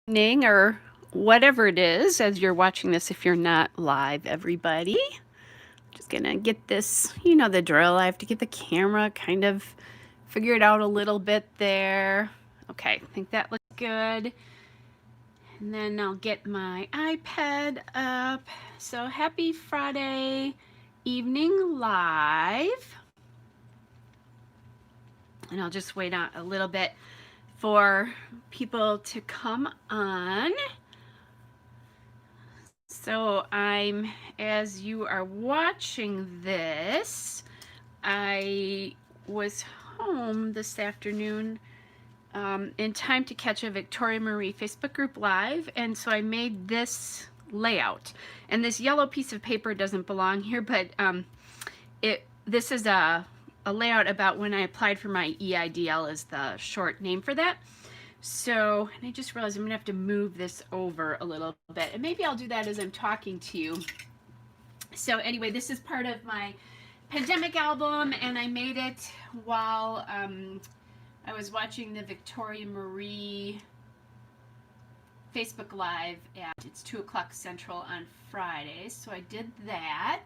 Evening or whatever it is as you're watching this if you're not live, everybody. Just gonna get this, you know the drill. I have to get the camera kind of figured out a little bit there. Okay, I think that looks good. And then I'll get my iPad up. So happy Friday evening live. And I'll just wait on a little bit for people to come on. So as you are watching this, I was home this afternoon in time to catch a Victoria Marie Facebook group live, and so I made this layout. And this yellow piece of paper doesn't belong here, but this is a layout about when I applied for my EIDL is the short name for that. So, and I just realized I'm gonna have to move this over a little bit, and maybe I'll do that as I'm talking to you. So anyway, this is part of my pandemic album, and I made it while I was watching the Victoria Marie Facebook Live it's 2 o'clock Central on Friday. So I did that.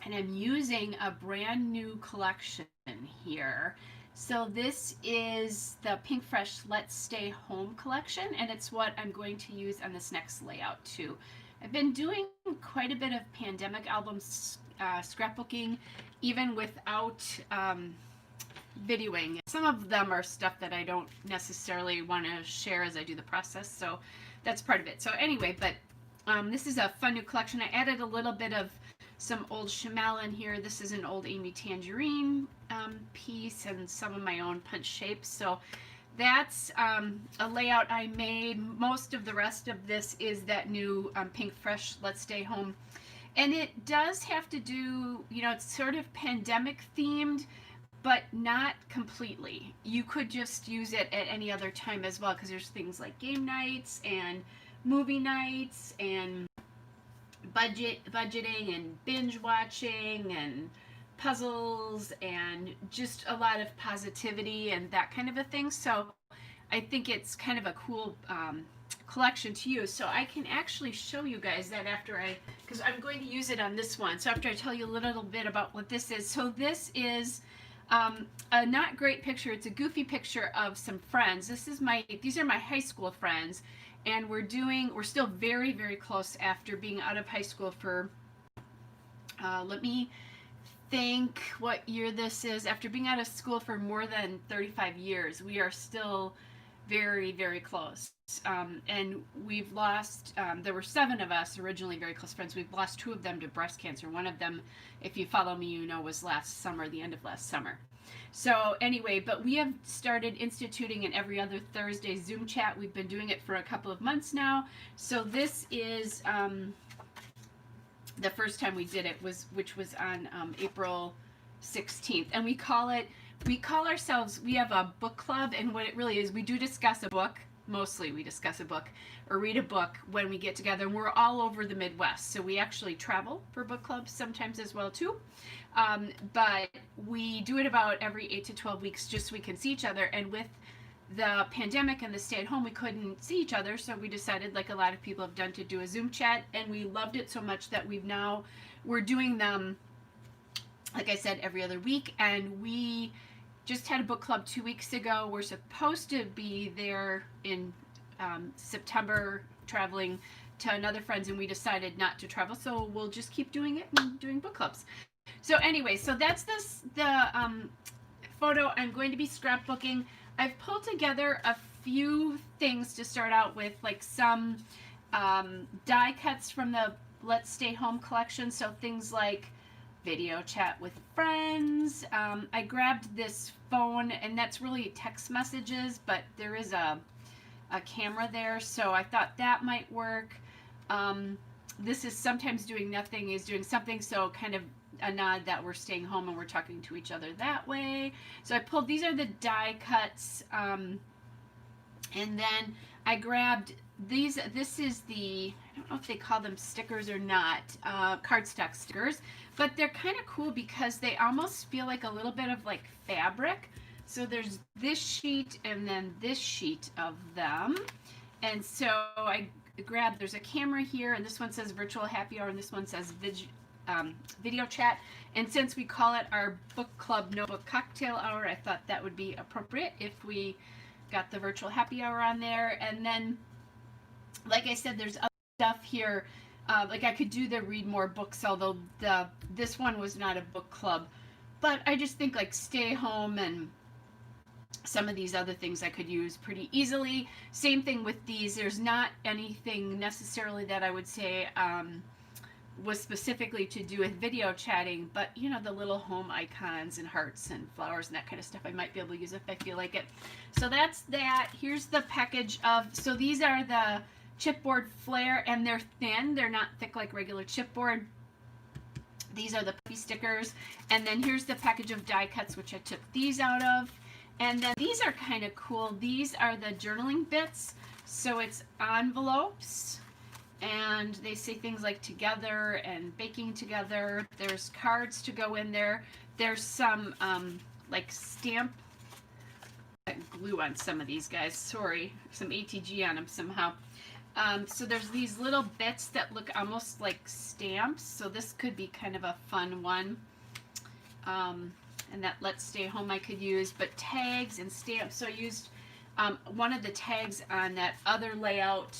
And I'm using a brand new collection here. So this is the Pink Fresh Let's Stay Home collection, and it's what I'm going to use on this next layout too. I've been doing quite a bit of pandemic albums scrapbooking, even without videoing. Some of them are stuff that I don't necessarily want to share as I do the process, so that's part of it. So anyway, but this is a fun new collection. I added a little bit of some old Chamel in here. This is an old Amy Tangerine piece and some of my own punch shapes. So that's a layout I made. Most of the rest of this is that new Pink Fresh Let's Stay Home. And it does have to do, it's sort of pandemic themed, but not completely. You could just use it at any other time as well, because there's things like game nights and movie nights and budgeting and binge watching and puzzles and just a lot of positivity and that kind of a thing. So I think it's kind of a cool collection to use. So I can actually show you guys that because I'm going to use it on this one. So after I tell you a little bit about what this is. So this is a not great picture. It's a goofy picture of some friends. These are my high school friends. And we're still very, very close after being out of high school for, let me think what year this is. After being out of school for more than 35 years, we are still very, very close. And we've lost, there were 7 of us originally very close friends. We've lost 2 of them to breast cancer. One of them, if you follow me, was last summer, the end of last summer. So anyway, but we have started instituting an every other Thursday Zoom chat. We've been doing it for a couple of months now. So this is the first time we did it which was on April 16th, and we call ourselves, we have a book club, and what it really is, we do discuss a book. Mostly we discuss a book or read a book when we get together, and we're all over the Midwest, so we actually travel for book clubs sometimes as well too. But we do it about every 8 to 12 weeks just so we can see each other. And with the pandemic and the stay at home, we couldn't see each other, so we decided, like a lot of people have done, to do a Zoom chat, and we loved it so much that we're doing them, like I said, every other week. And we just had a book club 2 weeks ago. We're supposed to be there in September traveling to another friend's, and we decided not to travel, so we'll just keep doing it and doing book clubs. So anyway, so that's the photo I'm going to be scrapbooking. I've pulled together a few things to start out with, like some die cuts from the Let's Stay Home collection. So things like video chat with friends. I grabbed this phone, and that's really text messages, but there is a camera there, so I thought that might work. This is sometimes doing nothing is doing something, so kind of a nod that we're staying home and we're talking to each other that way. So I pulled, these are the die cuts, and then I grabbed these. This is the, I don't know if they call them stickers or not, cardstock stickers, but they're kind of cool because they almost feel like a little bit of like fabric, So there's this sheet and then this sheet of them. And so I grabbed, there's a camera here, and this one says virtual happy hour, and this one says video chat. And since we call it our book club notebook cocktail hour, I thought that would be appropriate if we got the virtual happy hour on there. And then, like I said, there's other stuff here. Like I could do the read more books, although this one was not a book club. But I just think like stay home and some of these other things I could use pretty easily. Same thing with these. There's not anything necessarily that I would say was specifically to do with video chatting, but you know, the little home icons and hearts and flowers and that kind of stuff I might be able to use if I feel like it. So that's that. Here's the package of, so these are the chipboard flare, and they're thin. They're not thick like regular chipboard. These are the puppy stickers. And then here's the package of die cuts, which I took these out of. And then these are kind of cool. These are the journaling bits. So it's envelopes, and they say things like together and baking together. There's cards to go in there. There's some like stamp glue on some of these guys. Sorry, some ATG on them somehow. So there's these little bits that look almost like stamps. So this could be kind of a fun one. And that Let's Stay Home I could use, but tags and stamps. So I used one of the tags on that other layout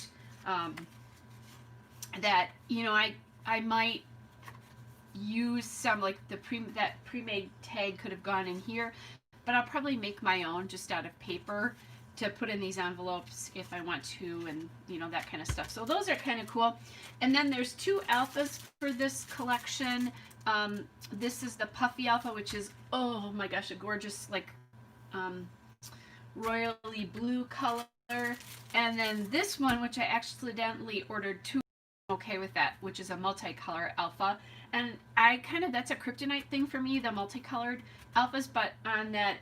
that, you know, I might use some, like that pre-made tag could have gone in here, but I'll probably make my own just out of paper to put in these envelopes if I want to, and you know, that kind of stuff. So those are kind of cool. And then there's two alphas for this collection. This is the Puffy Alpha, which is, oh my gosh, a gorgeous, like, royally blue color. And then this one, which I accidentally ordered two, okay with that, which is a multicolor alpha. And I kind of, that's a kryptonite thing for me, the multicolored alphas, but on that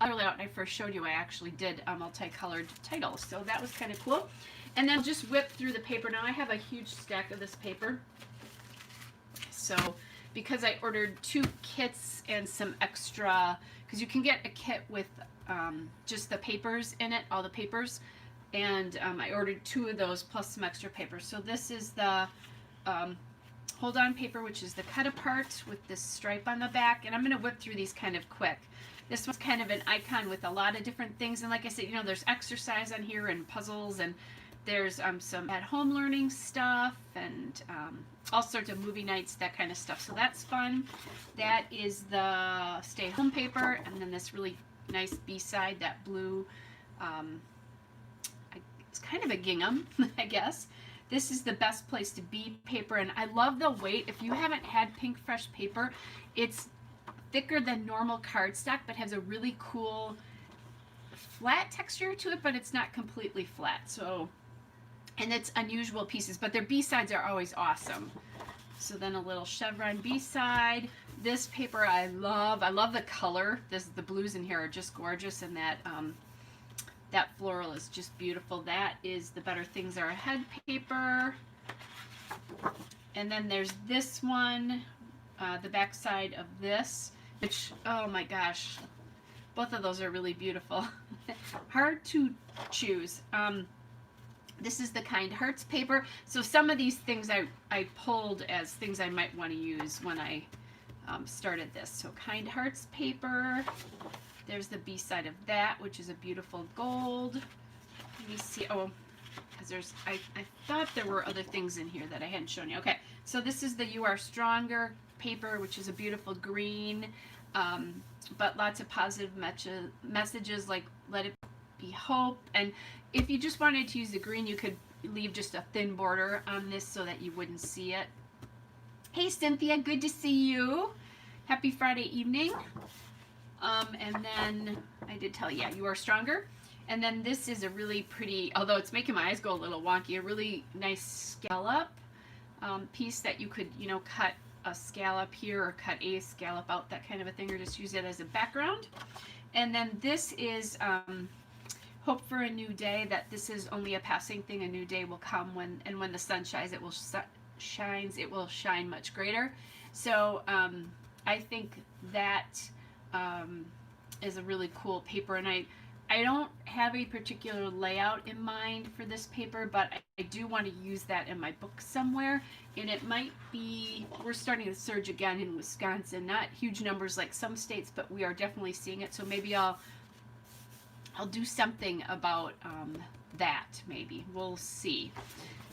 other layout I first showed you, I actually did a multicolored title. So that was kind of cool. And then just whip through the paper. Now I have a huge stack of this paper. So because I ordered two kits and some extra, because you can get a kit with just the papers in it, all the papers, and I ordered two of those plus some extra paper. So this is the hold on paper, which is the cut apart with this stripe on the back, and I'm going to whip through these kind of quick. This one's kind of an icon with a lot of different things, and like I said, you know, there's exercise on here and puzzles, and there's some at-home learning stuff, and all sorts of movie nights, that kind of stuff. So that's fun. That is the stay-home paper, and then this really nice B-side, that blue. It's kind of a gingham, I guess. This is the best place to be paper, and I love the weight. If you haven't had Pink Fresh paper, it's thicker than normal cardstock, but has a really cool flat texture to it, but it's not completely flat. So, and it's unusual pieces, but their B-sides are always awesome. So then a little chevron B-side. This paper I love the color. The blues in here are just gorgeous, and that that floral is just beautiful. That is the Better Things Are Ahead paper. And then there's this one, the back side of this, which, oh my gosh, both of those are really beautiful. Hard to choose. This is the Kind Hearts paper. So some of these things I pulled as things I might want to use when I started this. So Kind Hearts paper. There's the B-side of that, which is a beautiful gold. Let me see. Oh, because I thought there were other things in here that I hadn't shown you. Okay, so this is the You Are Stronger paper, which is a beautiful green, but lots of positive messages like Let It Be Hope. And if you just wanted to use the green, you could leave just a thin border on this so that you wouldn't see it. Hey, Cynthia, good to see you. Happy Friday evening. And then I did tell you, yeah, You Are Stronger. And then this is a really pretty, although it's making my eyes go a little wonky, a really nice scallop piece that you could, you know, cut a scallop here or cut a scallop out, that kind of a thing, or just use it as a background. And then this is Hope for a New Day, that this is only a passing thing. A new day will come when the sun shines, it will shine much greater. So I think that is a really cool paper, and I don't have a particular layout in mind for this paper, but I do want to use that in my book somewhere. And it might be, we're starting to surge again in Wisconsin, not huge numbers like some states, but we are definitely seeing it. So maybe I'll do something about that. Maybe we'll see.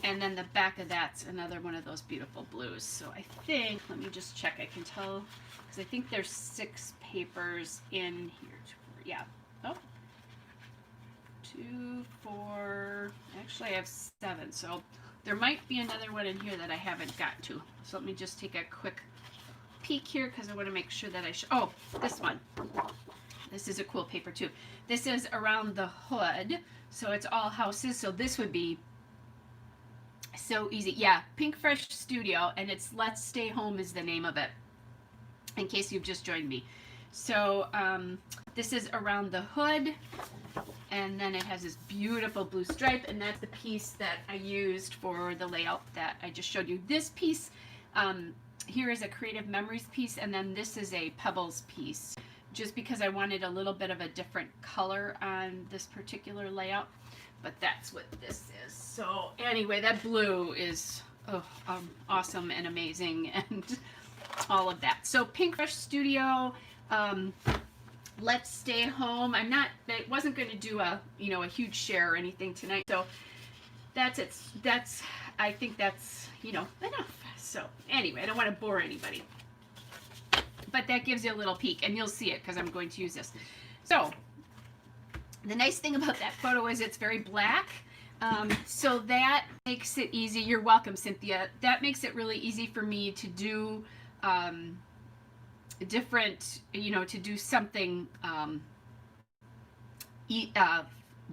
And then the back of that's another one of those beautiful blues. So I think, let me just check. I can tell because I think there's 6 papers in here. Yeah. Oh. 2, 4, actually I have 7, so there might be another one in here that I haven't got to. So let me just take a quick peek here because I want to make sure that oh, this one. This is a cool paper too. This is Around the Hood, so it's all houses, so this would be so easy. Yeah, Pink Fresh Studio, and it's Let's Stay Home is the name of it, in case you've just joined me. So this is Around the Hood, and then it has this beautiful blue stripe, and that's the piece that I used for the layout that I just showed you. This piece here is a Creative Memories piece, and then this is a Pebbles piece, just because I wanted a little bit of a different color on this particular layout. But that's what this is. So anyway, that blue is awesome and amazing and all of that. So Pink Fresh Studio, Let's Stay Home. I wasn't going to do a huge share or anything tonight. So that's it. I think that's enough. So anyway, I don't want to bore anybody, but that gives you a little peek, and you'll see it because I'm going to use this. So the nice thing about that photo is it's very black. So that makes it easy. You're welcome, Cynthia. That makes it really easy for me to do different, to do something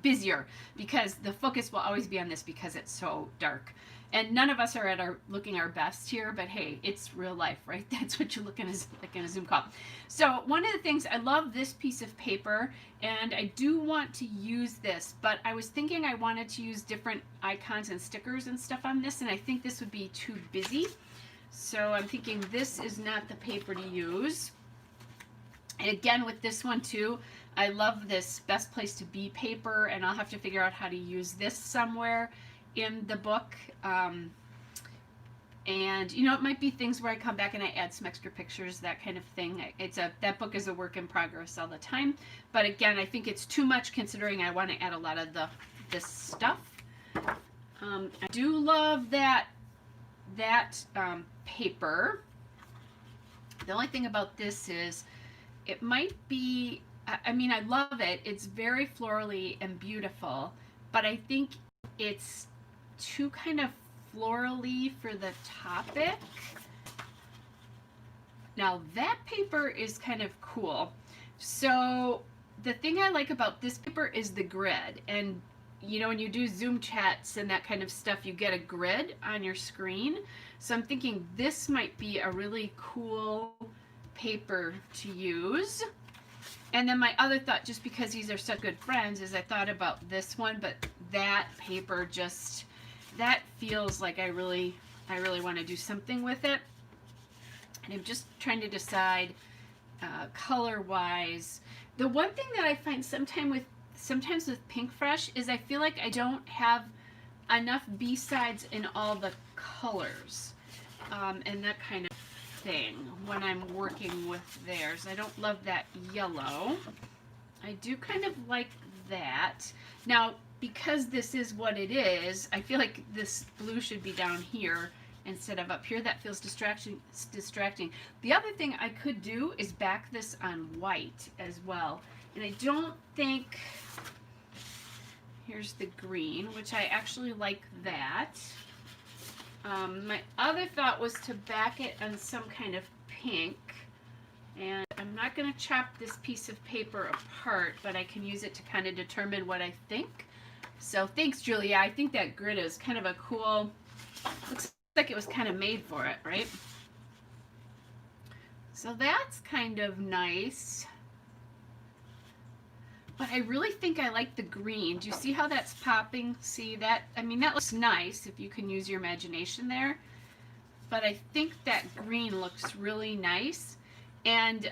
busier, because the focus will always be on this because it's so dark. And none of us are looking our best here, but hey, it's real life, right? That's what you're looking at, like in a Zoom call. So one of the things, I love this piece of paper, and I do want to use this, but I was thinking I wanted to use different icons and stickers and stuff on this, and I think this would be too busy. So I'm thinking this is not the paper to use. And again, with this one too, I love this Best Place to Be paper, and I'll have to figure out how to use this somewhere in the book. And it might be things where I come back and I add some extra pictures, that kind of thing. That book is a work in progress all the time. But again, I think it's too much considering I want to add a lot of this stuff. I do love that paper. The only thing about this is it might be, I love it. It's very florally and beautiful, but I think it's too kind of florally for the topic. Now that paper is kind of cool. So the thing I like about this paper is the grid. And when you do Zoom chats and that kind of stuff, you get a grid on your screen. So I'm thinking this might be a really cool paper to use. And then my other thought, just because these are such good friends, is I thought about this one, but that paper just, that feels like I really want to do something with it. And I'm just trying to decide color wise. The one thing that I find sometimes with Pink Fresh is I feel like I don't have enough B-sides in all the colors and that kind of thing when I'm working with theirs. I don't love that yellow. I do kind of like that. Now, because this is what it is, I feel like this blue should be down here instead of up here. That feels distracting. The other thing I could do is back this on white as well. And I don't think, here's the green, which I actually like that. My other thought was to back it on some kind of pink. And I'm not going to chop this piece of paper apart, but I can use it to kind of determine what I think. So thanks, Julia. I think that grid is kind of a cool, looks like it was kind of made for it, right? So that's kind of nice. But I really think I like the green. Do you see how that's popping? See that? I mean, that looks nice if you can use your imagination there. But I think that green looks really nice. And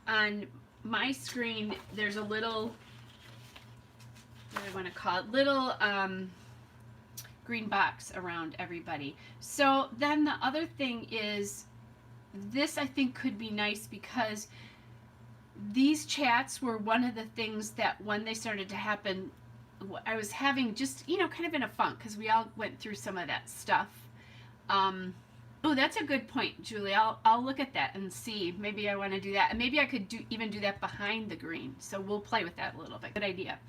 on my screen, there's a little, what do I want to call it, little green box around everybody. So then the other thing is, this I think could be nice because these chats were one of the things that when they started to happen, I was having just, you know, kind of in a funk because we all went through some of that stuff. Oh, that's a good point, Julie. I'll look at that and see. Maybe I want to do that. And maybe I could even do that behind the green. So we'll play with that a little bit. Good idea.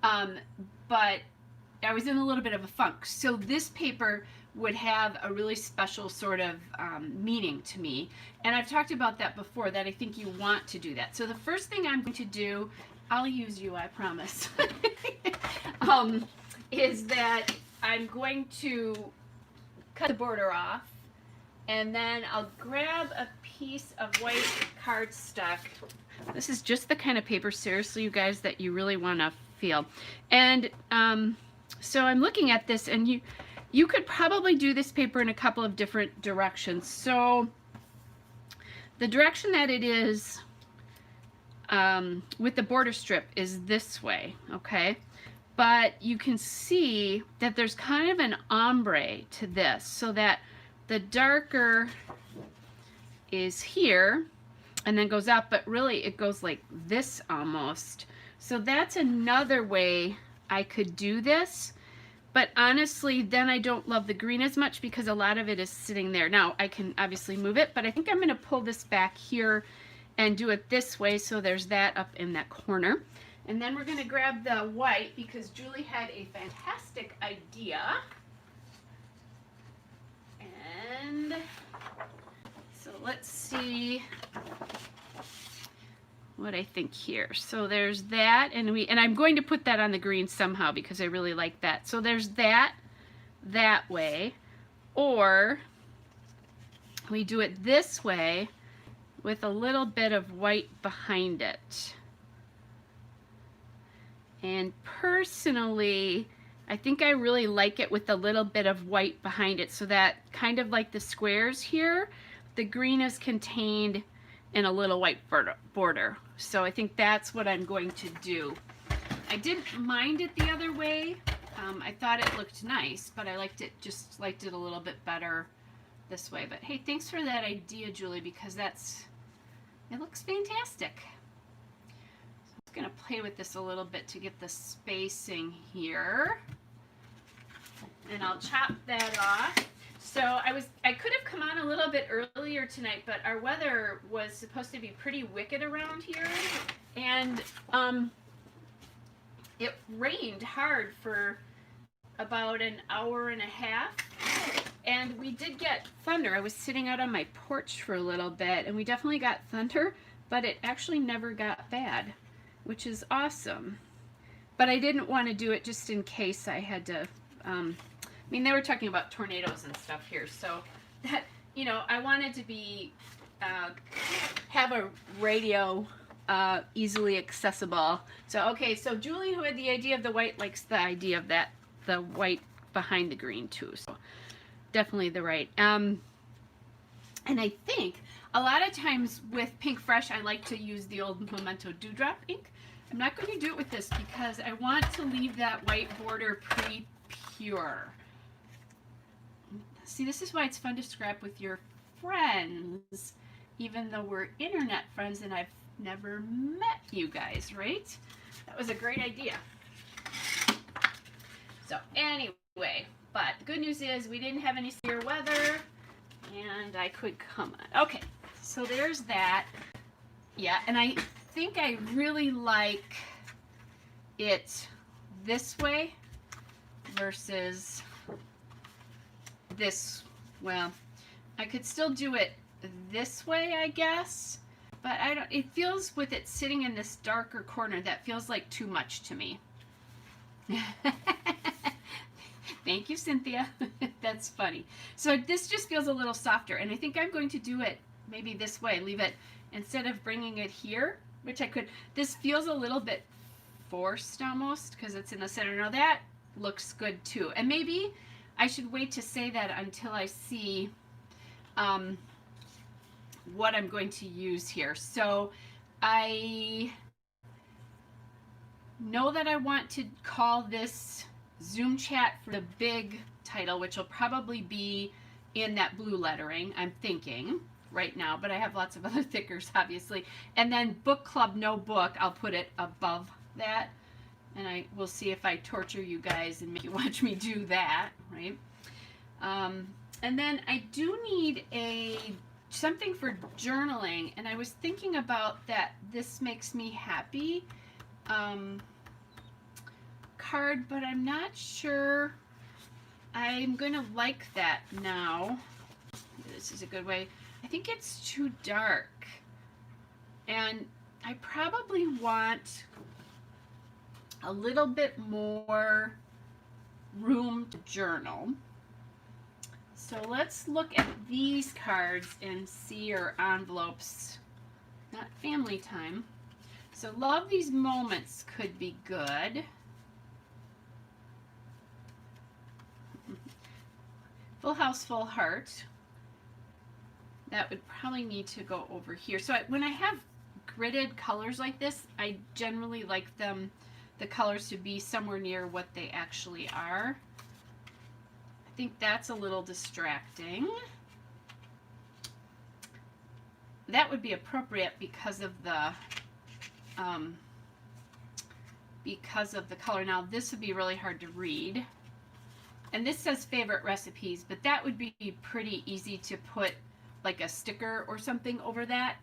But I was in a little bit of a funk. So this paper would have a really special sort of meaning to me. And I've talked about that before, that I think you want to do that. So the first thing I'm going to do, I'll use you, I promise, is that I'm going to cut the border off. And then I'll grab a piece of white cardstock. This is just the kind of paper, seriously, you guys, that you really want to feel. And so I'm looking at this, and you could probably do this paper in a couple of different directions. So the direction that it is with the border strip is this way, okay? But you can see that there's kind of an ombre to this, so that the darker is here and then goes up, but really it goes like this almost. So that's another way I could do this. But honestly, then I don't love the green as much because a lot of it is sitting there. Now, I can obviously move it, but I think I'm going to pull this back here and do it this way, so there's that up in that corner. And then we're going to grab the white because Julie had a fantastic idea. And so let's see what I think here. So there's that, and I'm going to put that on the green somehow because I really like that. So there's that way, or we do it this way with a little bit of white behind it. And personally, I think I really like it with a little bit of white behind it, so that kind of like the squares here, the green is contained in a little white border. So I think that's what I'm going to do. I didn't mind it the other way. I thought it looked nice, but I liked it a little bit better this way. But hey, thanks for that idea, Julie, because it looks fantastic. So I'm going to play with this a little bit to get the spacing here. And I'll chop that off. So I could have come on a little bit earlier tonight, but our weather was supposed to be pretty wicked around here. And it rained hard for about an hour and a half. And we did get thunder. I was sitting out on my porch for a little bit, and we definitely got thunder, but it actually never got bad, which is awesome. But I didn't want to do it just in case I had to, I mean, they were talking about tornadoes and stuff here, so that, you know, I wanted to be, have a radio easily accessible. So, okay, so Julie, who had the idea of the white, likes the idea of that, the white behind the green too, so definitely the right. And I think a lot of times with Pink Fresh, I like to use the old Memento Dewdrop ink. I'm not going to do it with this because I want to leave that white border pretty pure. See, this is why it's fun to scrap with your friends, even though we're internet friends and I've never met you guys, right? That was a great idea. So anyway, but the good news is we didn't have any severe weather and I could come on. Okay, so there's that. Yeah, and I think I really like it this way versus this. Well, I could still do it this way, I guess, but I don't, it feels, with it sitting in this darker corner, that feels like too much to me. Thank you, Cynthia. That's funny. So this just feels a little softer, and I think I'm going to do it maybe this way, leave it, instead of bringing it here, which I could, this feels a little bit forced almost because it's in the center. Now that looks good too, and maybe I should wait to say that until I see what I'm going to use here. So I know that I want to call this Zoom chat for the big title, which will probably be in that blue lettering, I'm thinking right now, but I have lots of other thickers, obviously. And then book club, no book, I'll put it above that. And I will see if I torture you guys and make you watch me do that, right? And then I do need something for journaling, and I was thinking about that This Makes Me Happy card, but I'm not sure I'm going to like that now. This is a good way. I think it's too dark, and I probably want a little bit more room to journal. So let's look at these cards and see, or envelopes, not family time. So love these moments could be good. Full house, full heart. That would probably need to go over here. So when I have gridded colors like this, I generally like the colors to be somewhere near what they actually are. I think that's a little distracting. That would be appropriate because of the color. Now this would be really hard to read. And this says favorite recipes, but that would be pretty easy to put like a sticker or something over that,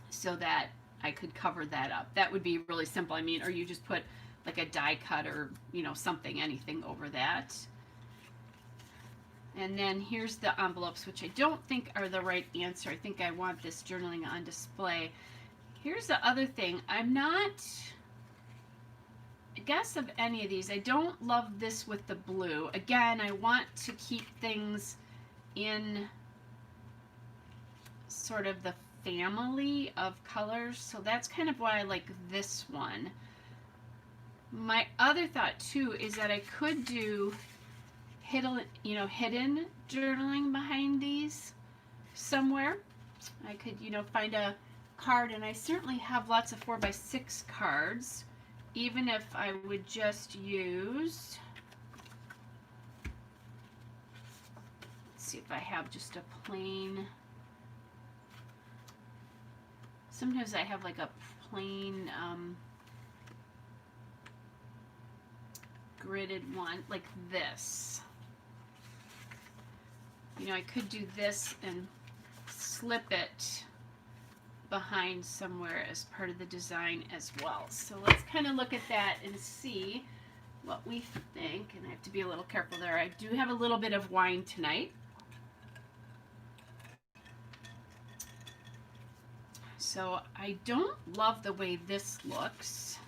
so that I could cover that up. That would be really simple. I mean, or you just put like a die cut or, you know, something, anything over that. And then here's the envelopes, which I don't think are the right answer. I think I want this journaling on display. Here's the other thing. I'm not, I guess, of any of these. I don't love this with the blue. Again, I want to keep things in sort of the family of colors, so that's kind of why I like this one. My other thought too is that I could do hidden journaling behind these somewhere. I could, find a card, and I certainly have lots of 4x6 cards, even if I would just use, let's see if I have just a plain, sometimes I have like a plain gridded one like this. I could do this and slip it behind somewhere as part of the design as well. So let's kind of look at that and see what we think. And I have to be a little careful there. I do have a little bit of wine tonight. So I don't love the way this looks.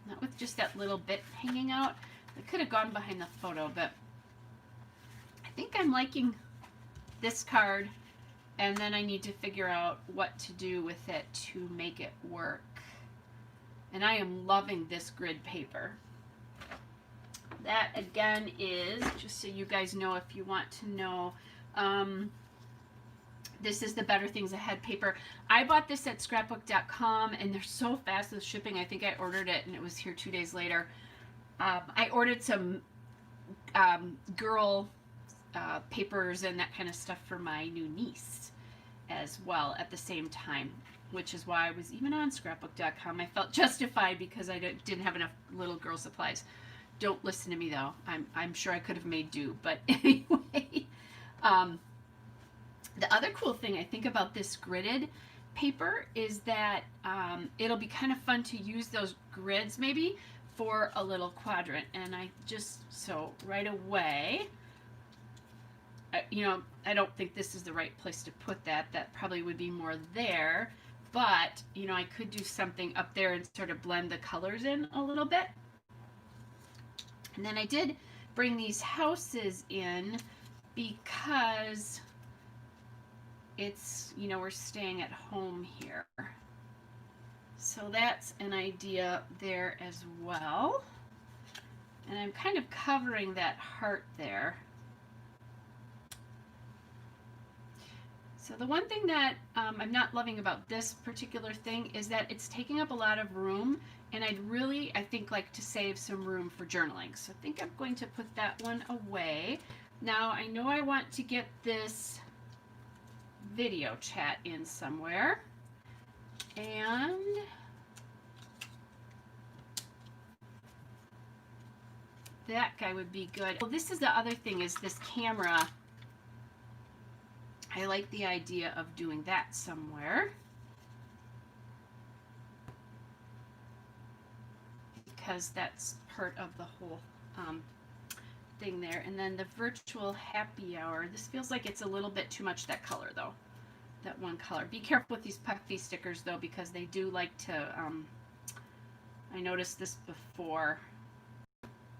Not with just that little bit hanging out. I could have gone behind the photo, but I think I'm liking this card, and then I need to figure out what to do with it to make it work. And I am loving this grid paper. That again is, just so you guys know if you want to know, this is the Better Things Ahead paper. I bought this at scrapbook.com, and they're so fast with shipping. I think I ordered it and it was here 2 days later. I ordered some girl papers and that kind of stuff for my new niece as well at the same time, which is why I was even on scrapbook.com. I felt justified because I didn't have enough little girl supplies. Don't listen to me though. I'm sure I could have made do, but anyway. The other cool thing I think about this gridded paper is that it'll be kind of fun to use those grids maybe for a little quadrant. And so right away, I don't think this is the right place to put that. That probably would be more there. But, I could do something up there and sort of blend the colors in a little bit. And then I did bring these houses in because it's, we're staying at home here. So that's an idea there as well. And I'm kind of covering that heart there. So the one thing that I'm not loving about this particular thing is that it's taking up a lot of room, and I think, like to save some room for journaling. So I think I'm going to put that one away. Now I know I want to get this video chat in somewhere, and that guy would be good. Well, this is the other thing, is this camera. I like the idea of doing that somewhere, because that's part of the whole thing there. And then the virtual happy hour. This feels like it's a little bit too much, that color though. That one color. Be careful with these puffy stickers though, because they do like to, I noticed this before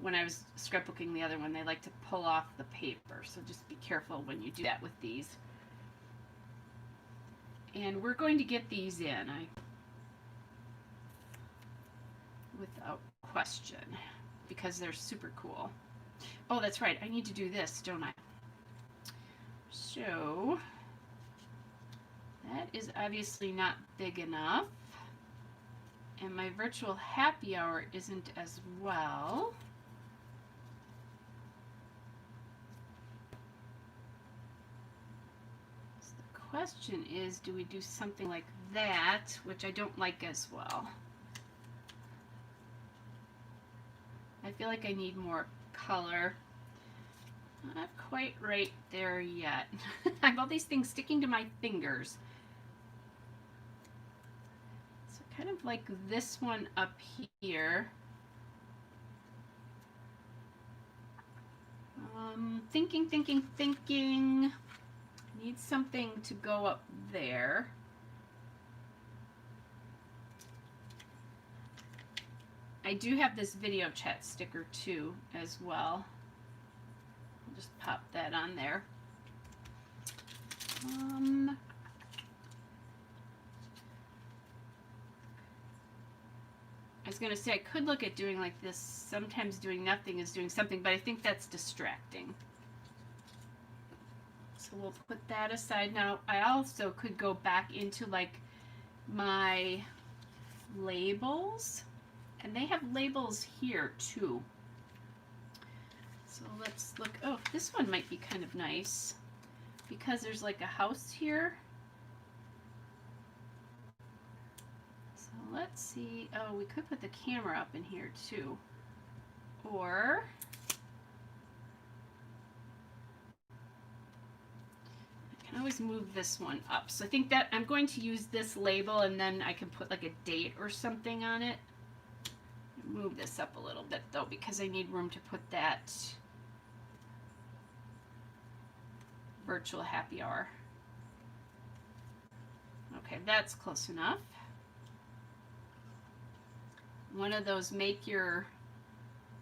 when I was scrapbooking the other one, they like to pull off the paper. So just be careful when you do that with these. And we're going to get these in, without question, because they're super cool. Oh, that's right. I need to do this, don't I? So that is obviously not big enough. And my virtual happy hour isn't as well. So the question is, do we do something like that, which I don't like as well. I feel like I need more color. Not quite right there yet. I have all these things sticking to my fingers. So kind of like this one up here. Thinking. Need something to go up there. I do have this video chat sticker too as well. I'll just pop that on there. I was going to say I could look at doing like this. Sometimes doing nothing is doing something, but I think that's distracting. So we'll put that aside. Now I also could go back into like my labels. And they have labels here too. So let's look. Oh, this one might be kind of nice because there's like a house here. So let's see. Oh, we could put the camera up in here too. Or I can always move this one up. So I think that I'm going to use this label, and then I can put like a date or something on it. Move this up a little bit though, because I need room to put that virtual happy hour. Okay, that's close enough. One of those make your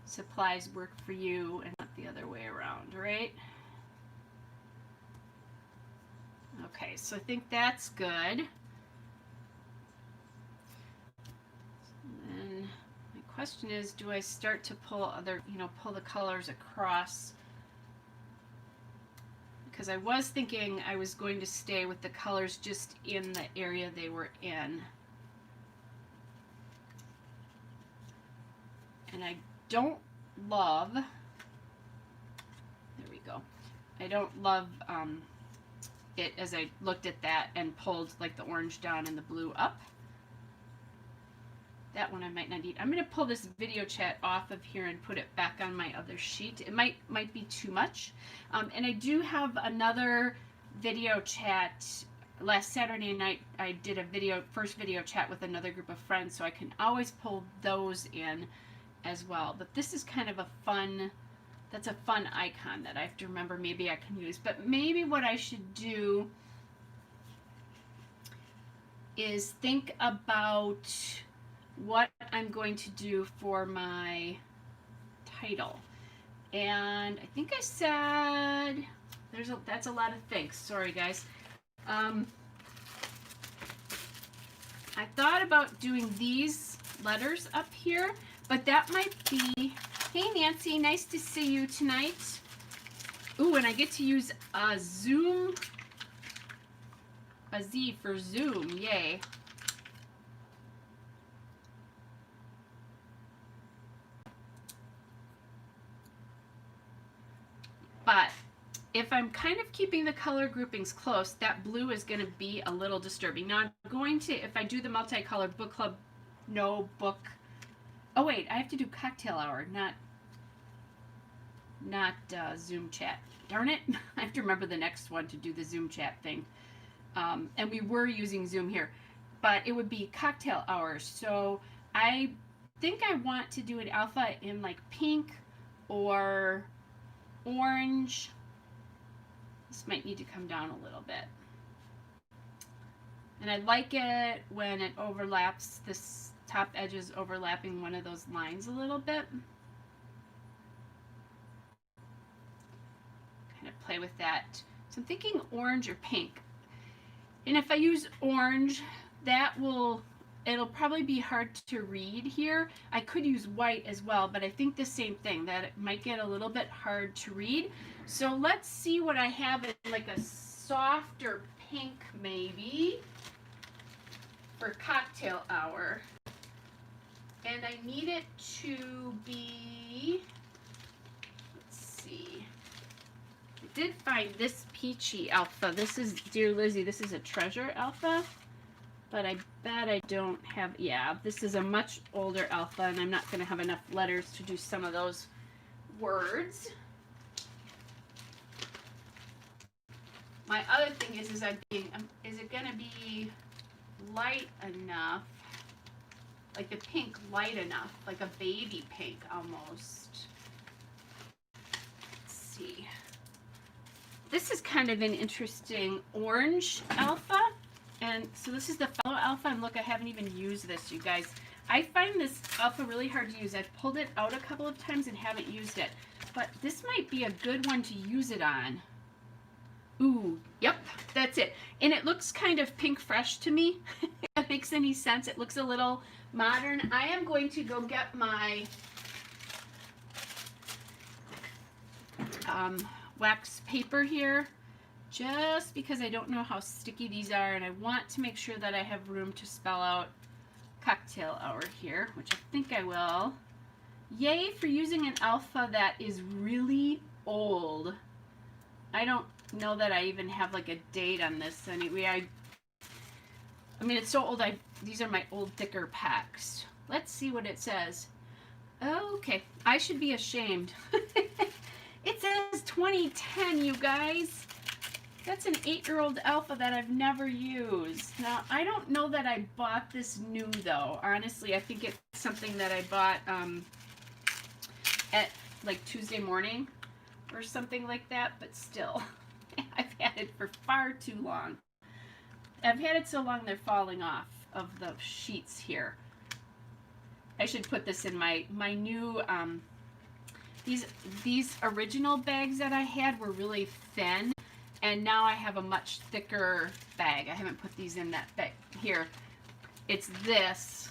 supplies work for you and not the other way around, right? Okay, so I think that's good. And my question is, do I start to pull other, pull the colors across? Because I was thinking I was going to stay with the colors just in the area they were in. And I don't love, there we go, I don't love it as I looked at that and pulled like the orange down and the blue up. That one I might not need. I'm going to pull this video chat off of here and put it back on my other sheet. It might be too much. And I do have another video chat. Last Saturday night I did a first video chat with another group of friends, so I can always pull those in as well. But this is kind of a fun, that's a fun icon that I have to remember maybe I can use. But maybe what I should do is think about what I'm going to do for my title. And I think I said that's a lot of things. Sorry guys. I thought about doing these letters up here, but that might be, hey Nancy, nice to see you tonight. Ooh, and I get to use a Zoom a Z for Zoom, yay. But if I'm kind of keeping the color groupings close, that blue is going to be a little disturbing. Now I'm going to, if I do the multicolored book club, no book. Oh wait, I have to do cocktail hour, not Zoom chat. Darn it, I have to remember the next one to do the Zoom chat thing. And we were using Zoom here, but it would be cocktail hours. So I think I want to do an alpha in like pink or orange. This might need to come down a little bit. And I like it when it overlaps, this top edge is overlapping one of those lines a little bit. Kind of play with that. So I'm thinking orange or pink. And if I use orange, it'll probably be hard to read here. I could use white as well, but I think the same thing, that it might get a little bit hard to read. So let's see what I have in like a softer pink maybe for cocktail hour. And I need it to be, let's see. I did find this peachy alpha. This is, Dear Lizzie, this is a treasure alpha. But I bet I don't have, yeah, this is a much older alpha, and I'm not going to have enough letters to do some of those words. My other thing is it going to be light enough, like the pink light enough, like a baby pink almost. Let's see. This is kind of an interesting orange alpha. And so this is the fellow alpha, and look, I haven't even used this, you guys. I find this alpha really hard to use. I've pulled it out a couple of times and haven't used it. But this might be a good one to use it on. Ooh, yep, that's it. And it looks kind of pink fresh to me, if that makes any sense. It looks a little modern. I am going to go get my wax paper here, just because I don't know how sticky these are, and I want to make sure that I have room to spell out cocktail hour here, which I think I will. Yay for using an alpha that is really old. I don't know that I even have like a date on this anyway. I mean, it's so old. These are my old thicker packs. Let's see what it says. Okay, I should be ashamed. It says 2010, you guys. That's an 8-year-old alpha that I've never used. Now, I don't know that I bought this new, though. Honestly, I think it's something that I bought at, like, Tuesday morning or something like that, but still, I've had it for far too long. I've had it so long they're falling off of the sheets here. I should put this in my new, these original bags that I had were really thin. And now I have a much thicker bag. I haven't put these in that bag. Here, it's this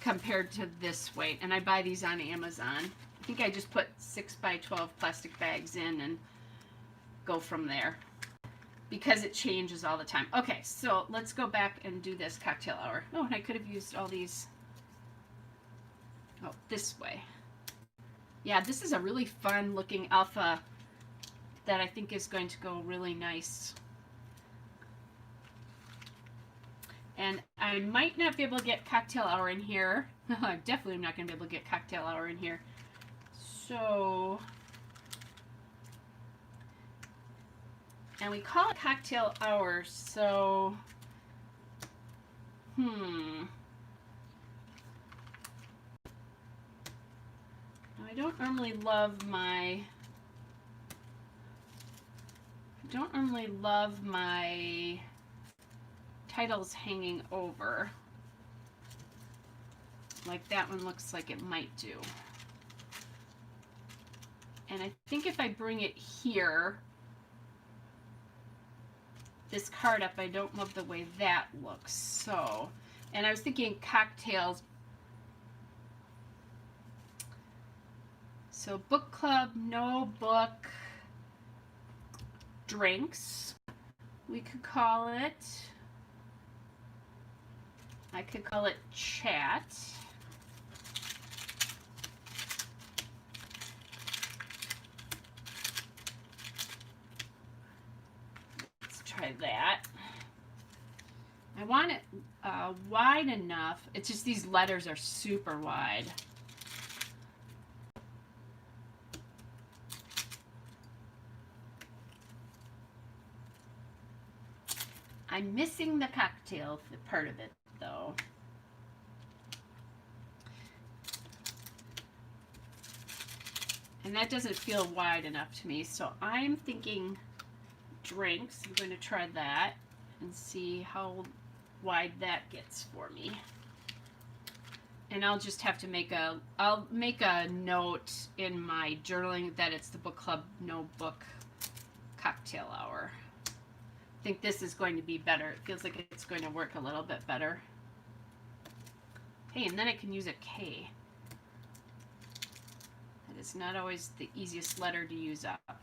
compared to this weight. And I buy these on Amazon. I think I just put 6x12 plastic bags in and go from there, because it changes all the time. Okay, so let's go back and do this cocktail hour. Oh, and I could have used all these. Oh, this way. Yeah, this is a really fun looking alpha that I think is going to go really nice. And I might not be able to get cocktail hour in here. I definitely am not going to be able to get cocktail hour in here. So, and we call it cocktail hour, so, I don't normally love my titles hanging over. Like that one looks like it might do. And I think if I bring it here, this card up, I don't love the way that looks. So, and I was thinking cocktails. So book club, no book, drinks, we could call it. I could call it chat. Let's try that. I want it wide enough. It's just these letters are super wide. I'm missing the cocktail part of it, though. And that doesn't feel wide enough to me, so I'm thinking drinks. I'm going to try that and see how wide that gets for me. And I'll just have to I'll make a note in my journaling that it's the book club no book cocktail hour. I think this is going to be better. It feels like it's going to work a little bit better. Hey, and then I can use a K. That is not always the easiest letter to use up,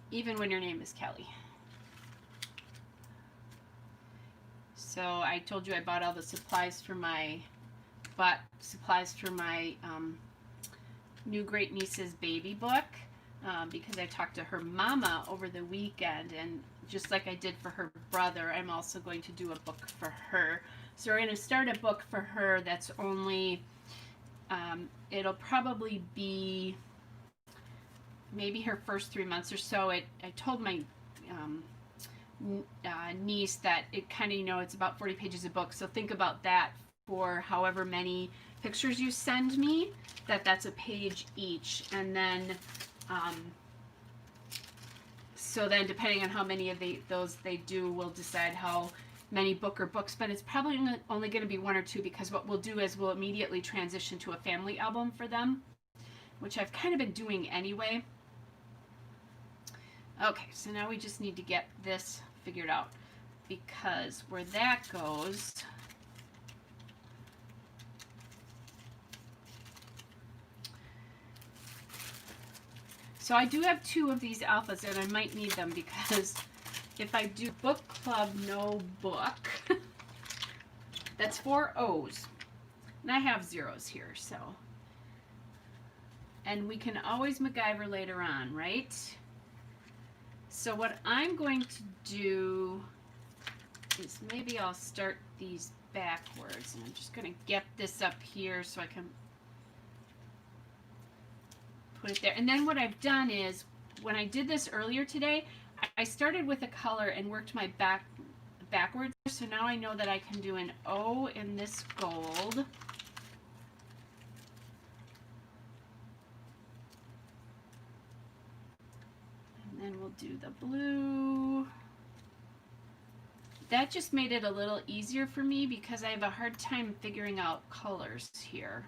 even when your name is Kelly. So I told you I bought all the supplies for my new great niece's baby book because I talked to her mama over the weekend, and just like I did for her brother, I'm also going to do a book for her. So we're going to start a book for her that's only, it'll probably be maybe her first 3 months or so. I told my niece that it kind of, it's about 40 pages a book, so think about that for however many pictures you send me, that's a page each. And then so then depending on how many of those they do, we'll decide how many books, but it's probably only going to be 1 or 2, because what we'll do is we'll immediately transition to a family album for them, which I've kind of been doing anyway. Okay, so now we just need to get this figured out, because where that goes, so I do have 2 of these alphas, and I might need them, because if I do book club no book, that's 4 O's, and I have zeros here, so, and we can always MacGyver later on, right? So what I'm going to do is maybe I'll start these backwards, and I'm just going to get this up here so I can put it there. And then what I've done is, when I did this earlier today, I started with a color and worked my backwards. So now I know that I can do an O in this gold. And then we'll do the blue. That just made it a little easier for me because I have a hard time figuring out colors here.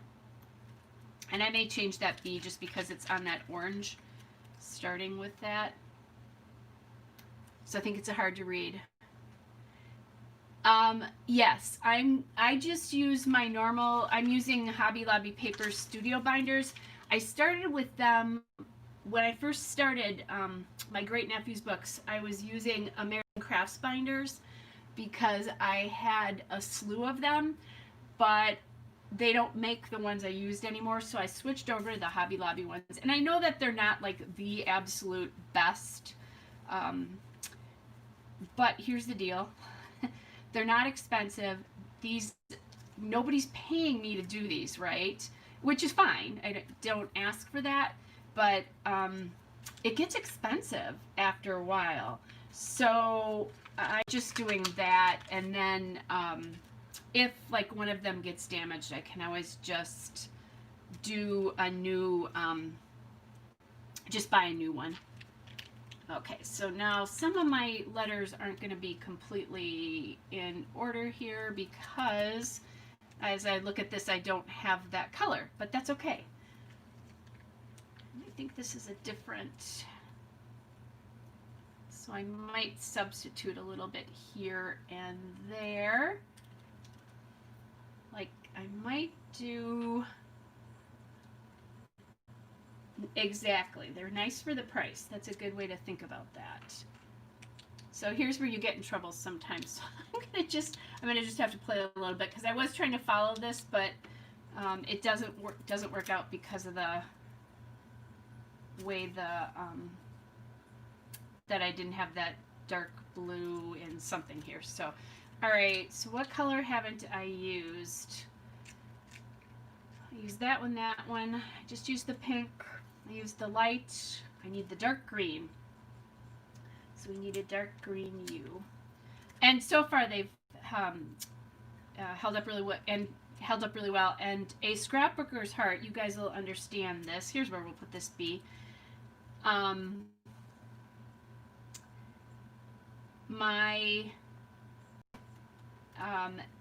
And I may change that B just because it's on that orange, starting with that. So I think it's hard to read. Yes, I just use my normal, I'm using Hobby Lobby Paper Studio Binders. I started with them when I first started my great nephew's books. I was using American Crafts binders because I had a slew of them, but they don't make the ones I used anymore, so I switched over to the Hobby Lobby ones. And I know that they're not like the absolute best, but here's the deal. They're not expensive. Nobody's paying me to do these, right? Which is fine. I don't ask for that, but it gets expensive after a while. So I'm just doing that, and then if like one of them gets damaged, I can always just do a new, just buy a new one. Okay, so now some of my letters aren't going to be completely in order here because as I look at this, I don't have that color, but that's okay. I think this is a different, so I might substitute a little bit here and there. Like I might do, exactly, they're nice for the price. That's a good way to think about that. So here's where you get in trouble sometimes. I'm gonna just have to play a little bit because I was trying to follow this, but it doesn't work out because of the way that I didn't have that dark blue and something here. So, all right. So what color haven't I used? I used that one. I just used the pink. I used the light. I need the dark green. So we need a dark green U. And so far they've held up really well. And a scrapbooker's heart, you guys will understand this. Here's where we'll put this B. My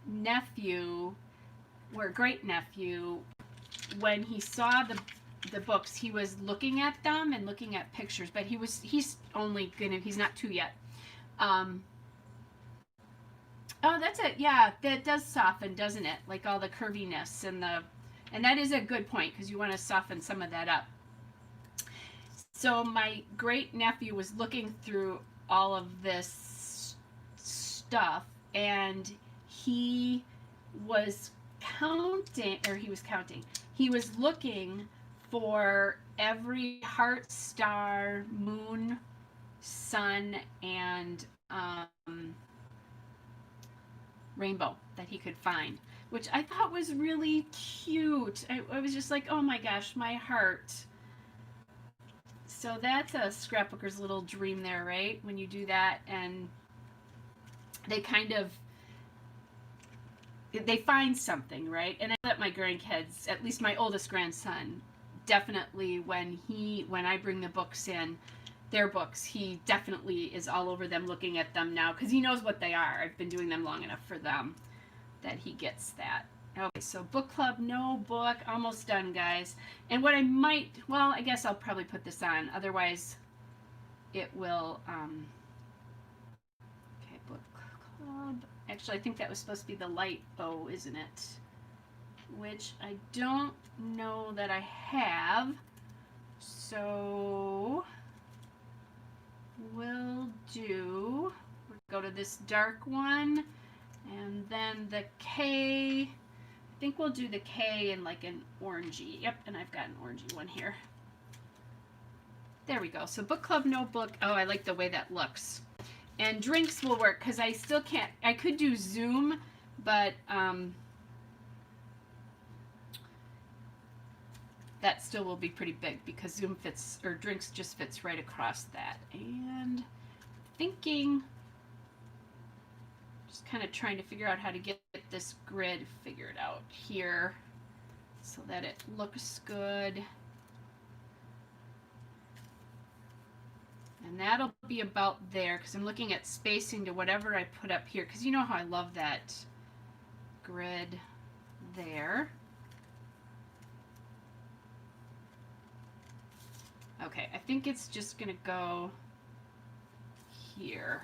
nephew, or great nephew, when he saw the books, he was looking at them and looking at pictures, but he's not 2 yet. Oh, that's it. Yeah, that does soften, doesn't it? Like all the curviness and that is a good point because you want to soften some of that up. So my great nephew was looking through all of this stuff, and he was looking for every heart, star, moon, sun, and rainbow that he could find, which I thought was really cute. I was just like, oh my gosh, my heart. So that's a scrapbooker's little dream there, right? When you do that, and they find something, right? And I let my grandkids, at least my oldest grandson, definitely when I bring the books in, their books, he definitely is all over them, looking at them now, because he knows what they are. I've been doing them long enough for them that he gets that. Okay, so book club, no book, almost done, guys. And what I guess I'll probably put this on, otherwise it will, okay, book club. Actually, I think that was supposed to be the light O, isn't it? Which I don't know that I have. So we'll go to this dark one, and then the K. I think we'll do the K in like an orangey. Yep, and I've got an orangey one here. There we go. So book club, no book. Oh, I like the way that looks. And drinks will work because I still can't. I could do Zoom, but that still will be pretty big because Zoom fits, or drinks just fits right across that. And thinking, just kind of trying to figure out how to get this grid figured out here so that it looks good. And that'll be about there because I'm looking at spacing to whatever I put up here, because you know how I love that grid there. Okay, I think it's just going to go here.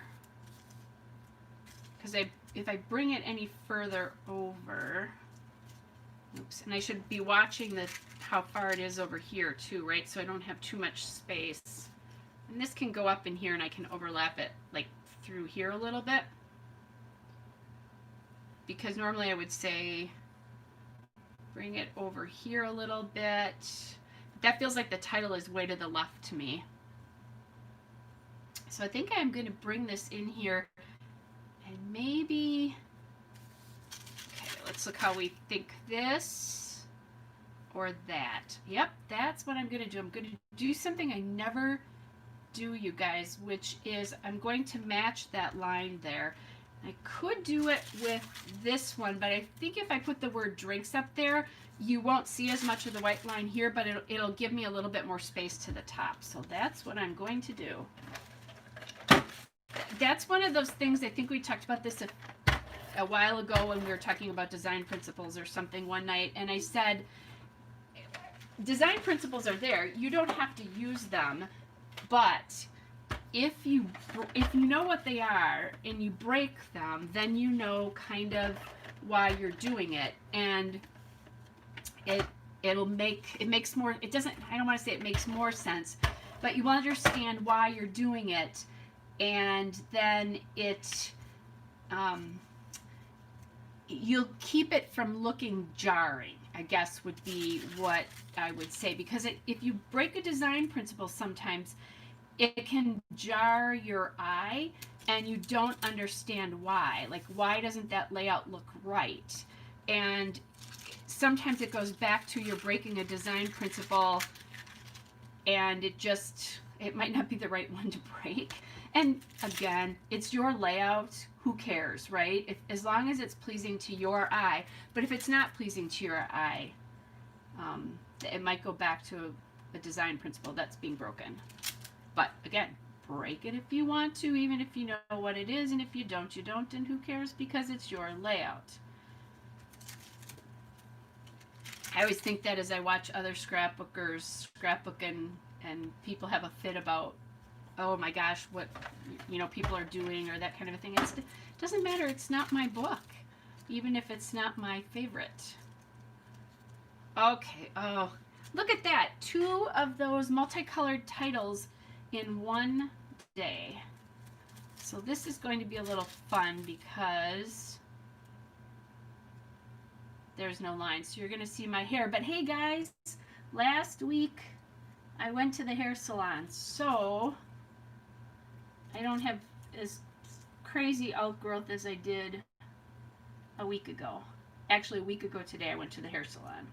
Because if I bring it any further over, oops, and I should be watching how far it is over here too, right? So I don't have too much space. And this can go up in here and I can overlap it like through here a little bit. Because normally I would say bring it over here a little bit. That feels like the title is way to the left to me. So I think I'm going to bring this in here and maybe, okay, let's look how we think this or that. Yep, that's what I'm going to do. I'm going to do something I never do, you guys, which is I'm going to match that line there. I could do it with this one, but I think if I put the word drinks up there, you won't see as much of the white line here, but it'll give me a little bit more space to the top. So that's what I'm going to do. That's one of those things, I think we talked about this a while ago when we were talking about design principles or something one night, and I said, design principles are there. You don't have to use them, but if you know what they are and you break them, then you know kind of why you're doing it, and it makes more, it doesn't, I don't want to say it makes more sense, but you understand why you're doing it, and then you'll keep it from looking jarring, I guess would be what I would say, because if you break a design principle, sometimes it can jar your eye and you don't understand why. Like, why doesn't that layout look right? And sometimes it goes back to you're breaking a design principle and it might not be the right one to break. And again, it's your layout. Who cares, right? As long as it's pleasing to your eye. But if it's not pleasing to your eye, it might go back to a design principle that's being broken. But again, break it if you want to, even if you know what it is, and if you don't, you don't, and who cares, because it's your layout. I always think that as I watch other scrapbookers scrapbook and people have a fit about, oh my gosh, what people are doing or that kind of a thing. It doesn't matter. It's not my book, even if it's not my favorite. Okay. Oh, look at that. 2 of those multicolored titles in one day. So this is going to be a little fun because there's no line. So you're going to see my hair. But hey guys, last week I went to the hair salon. So I don't have as crazy outgrowth as I did a week ago. Actually, a week ago today I went to the hair salon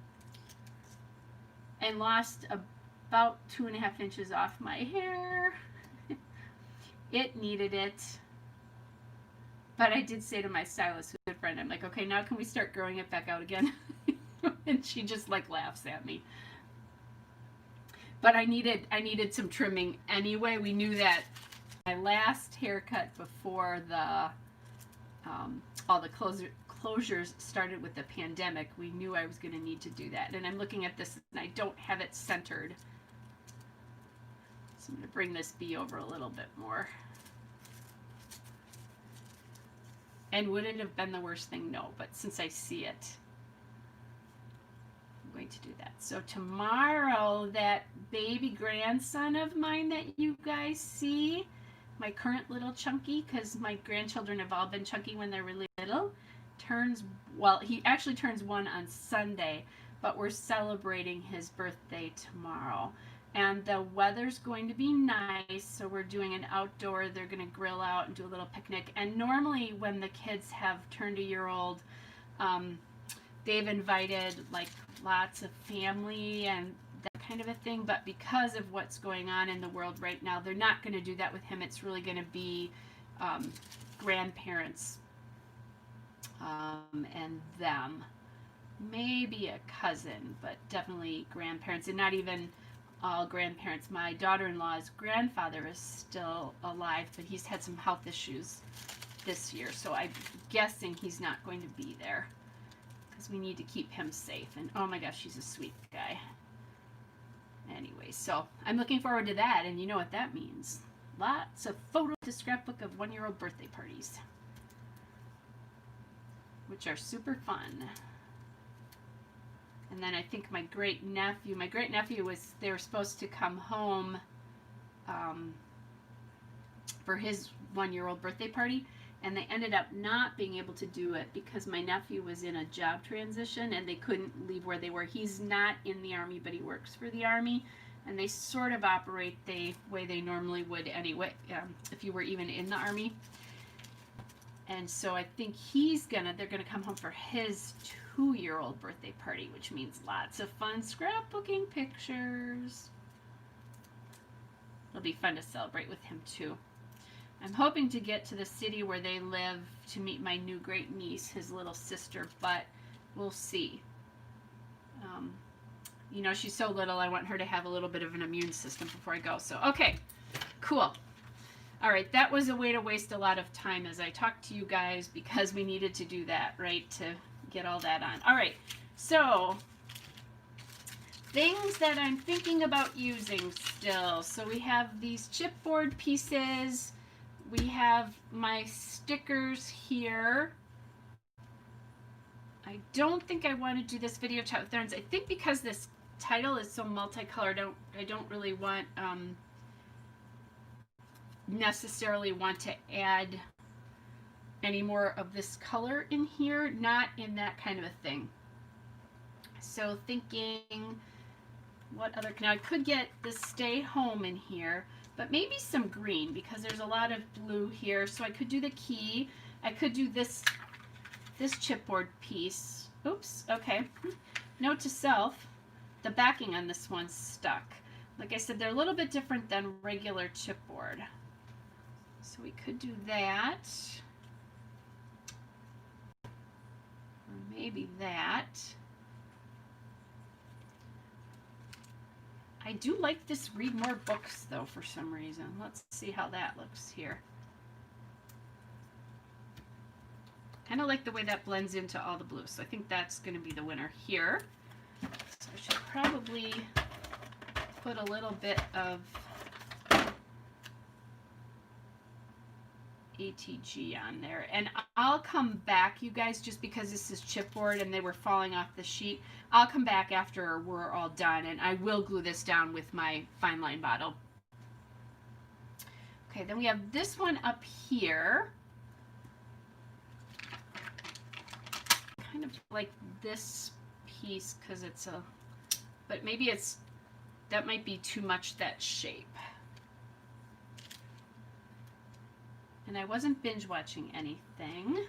and lost about 2.5 inches off my hair. It needed it. But I did say to my stylist, who's a good friend, I'm like, okay, now can we start growing it back out again? And she just like laughs at me. But I needed some trimming anyway. We knew that my last haircut before the all the closures started with the pandemic, we knew I was going to need to do that. And I'm looking at this and I don't have it centered. So I'm going to bring this bee over a little bit more. And would it have been the worst thing? No, but since I see it, I'm going to do that. So tomorrow, that baby grandson of mine that you guys see, my current little chunky, because my grandchildren have all been chunky when they're really little, he actually turns 1 on Sunday, but we're celebrating his birthday tomorrow. And the weather's going to be nice, so we're doing an outdoor. They're going to grill out and do a little picnic. And normally when the kids have turned a year old, they've invited like lots of family and that kind of a thing. But because of what's going on in the world right now, they're not going to do that with him. It's really going to be grandparents and them. Maybe a cousin, but definitely grandparents, and not even all grandparents. My daughter-in-law's grandfather is still alive, but he's had some health issues this year, so I'm guessing he's not going to be there because we need to keep him safe. And oh my gosh, he's a sweet guy. Anyway, so I'm looking forward to that, and you know what that means. Lots of photos to scrapbook of 1-year-old birthday parties, which are super fun. And then I think my great nephew they were supposed to come home for his 1-year-old birthday party, and they ended up not being able to do it because my nephew was in a job transition and they couldn't leave where they were. He's not in the Army, but he works for the Army, and they sort of operate the way they normally would anyway, if you were even in the Army. And so I think they're gonna come home for his 2-year-old birthday party, which means lots of fun scrapbooking pictures. It'll be fun to celebrate with him too. I'm hoping to get to the city where they live to meet my new great niece, his little sister, but we'll see. She's so little, I want her to have a little bit of an immune system before I go. So, okay, cool. All right, that was a way to waste a lot of time as I talked to you guys because we needed to do that, right, to get all that on. All right, so things that I'm thinking about using still. So we have these chipboard pieces. We have my stickers here. I don't think I want to do this video chat with thorns. I think because this title is so multicolored, I don't really want necessarily want to add any more of this color in here, not in that kind of a thing. So thinking, what other, now I could get this Stay Home in here, but maybe some green because there's a lot of blue here. So I could do the key. I could do this chipboard piece. Oops, okay. Note to self, the backing on this one's stuck. Like I said, they're a little bit different than regular chipboard. So we could do that. Or maybe that. I do like this read more books though for some reason. Let's see how that looks here. Kind of like the way that blends into all the blues. So I think that's going to be the winner here. So I should probably put a little bit of ATG on there. And I'll come back, you guys, just because this is chipboard and they were falling off the sheet. I'll come back after we're all done and I will glue this down with my fine line bottle. Okay, then we have this one up here. Kind of like this piece because it's a, but maybe it's, that might be too much that shape. And I wasn't binge watching anything.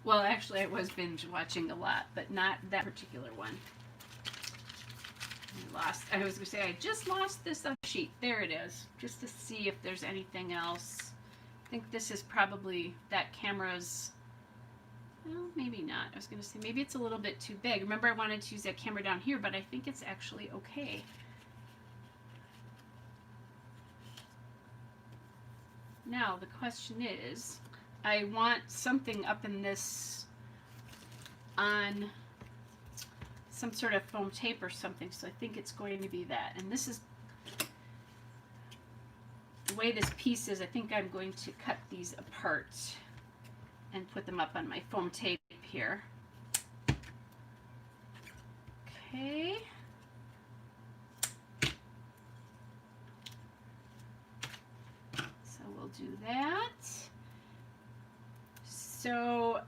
Well, actually I was binge watching a lot, but not that particular one. I was gonna say I just lost this other sheet. There it is, just to see if there's anything else. I think this is probably that camera's, well, maybe not. I was going to say maybe it's a little bit too big. Remember I wanted to use that camera down here, but I think it's actually okay. Now the question is, I want something up in this on some sort of foam tape or something, so I think it's going to be that. And this is the way this piece is. I think I'm going to cut these apart and put them up on my foam tape here. Okay. So we'll do that. So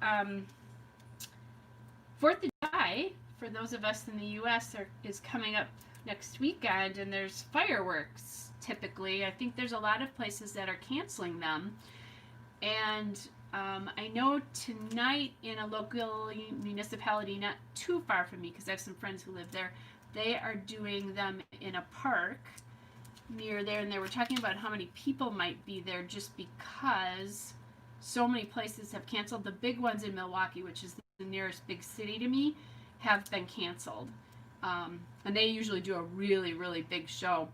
4th of July, for those of us in the US, is coming up next weekend, and there's fireworks typically. I think there's a lot of places that are canceling them. And I know tonight in a local municipality not too far from me, because I have some friends who live there, they are doing them in a park near there, and they were talking about how many people might be there just because so many places have canceled. The big ones in Milwaukee, which is the nearest big city to me, have been canceled. And they usually do a really, really big show.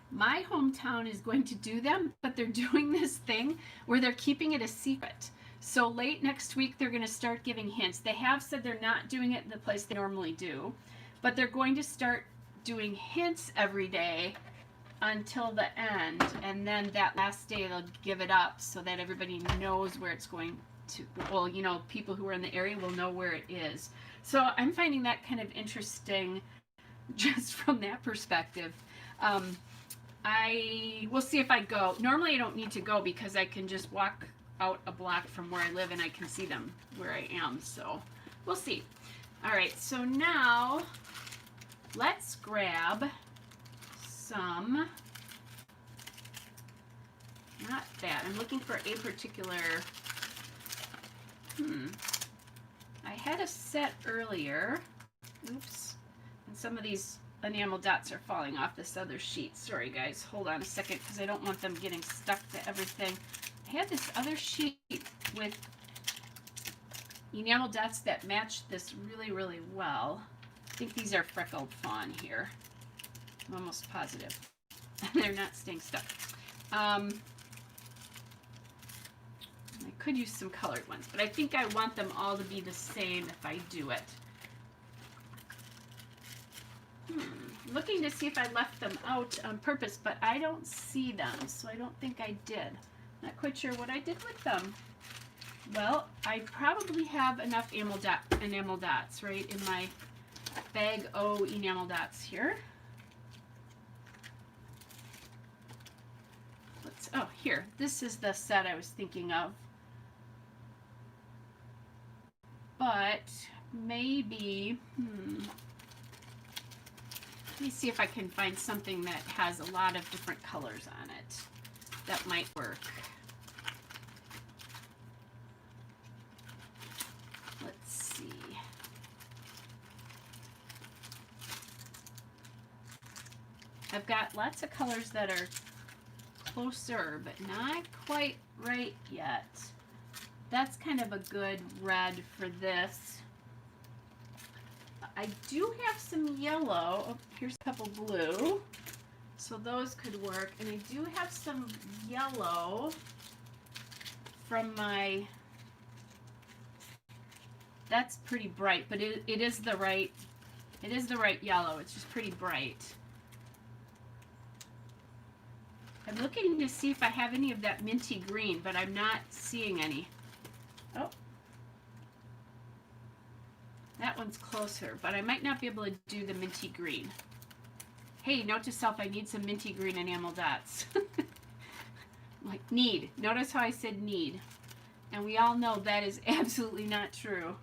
My hometown is going to do them, but they're doing this thing where they're keeping it a secret. So late next week, they're going to start giving hints. They have said they're not doing it in the place they normally do, but they're going to start doing hints every day until the end. And then that last day, they'll give it up so that everybody knows where it's going to. Well, you know, people who are in the area will know where it is. So I'm finding that kind of interesting just from that perspective. I will see if I go. Normally I don't need to go because I can just walk out a block from where I live and I can see them where I am. So we'll see. All right, so now let's grab some, not that, I'm looking for a particular, I had a set earlier, oops, and some of these enamel dots are falling off this other sheet. Sorry guys, hold on a second because I don't want them getting stuck to everything. I had this other sheet with enamel dots that matched this really, really well. I think these are freckled fawn here. I'm almost positive. They're not staying stuck. I could use some colored ones, but I think I want them all to be the same if I do it. Looking to see if I left them out on purpose, but I don't see them, so I don't think I did. Not quite sure what I did with them. Well, I probably have enough enamel dots right in my bag O enamel dots here. Oh, here, this is the set I was thinking of. But maybe, let me see if I can find something that has a lot of different colors on it. That might work. Let's see. I've got lots of colors that are closer, but not quite right yet. That's kind of a good red for this. I do have some yellow. Oh, here's a couple blue. So those could work. And I do have some yellow from my, that's pretty bright, but it is the right yellow. It's just pretty bright. I'm looking to see if I have any of that minty green, but I'm not seeing any. Oh, that one's closer, but I might not be able to do the minty green. Hey, note to self, I need some minty green enamel dots. Like, need. Notice how I said need. And we all know that is absolutely not true.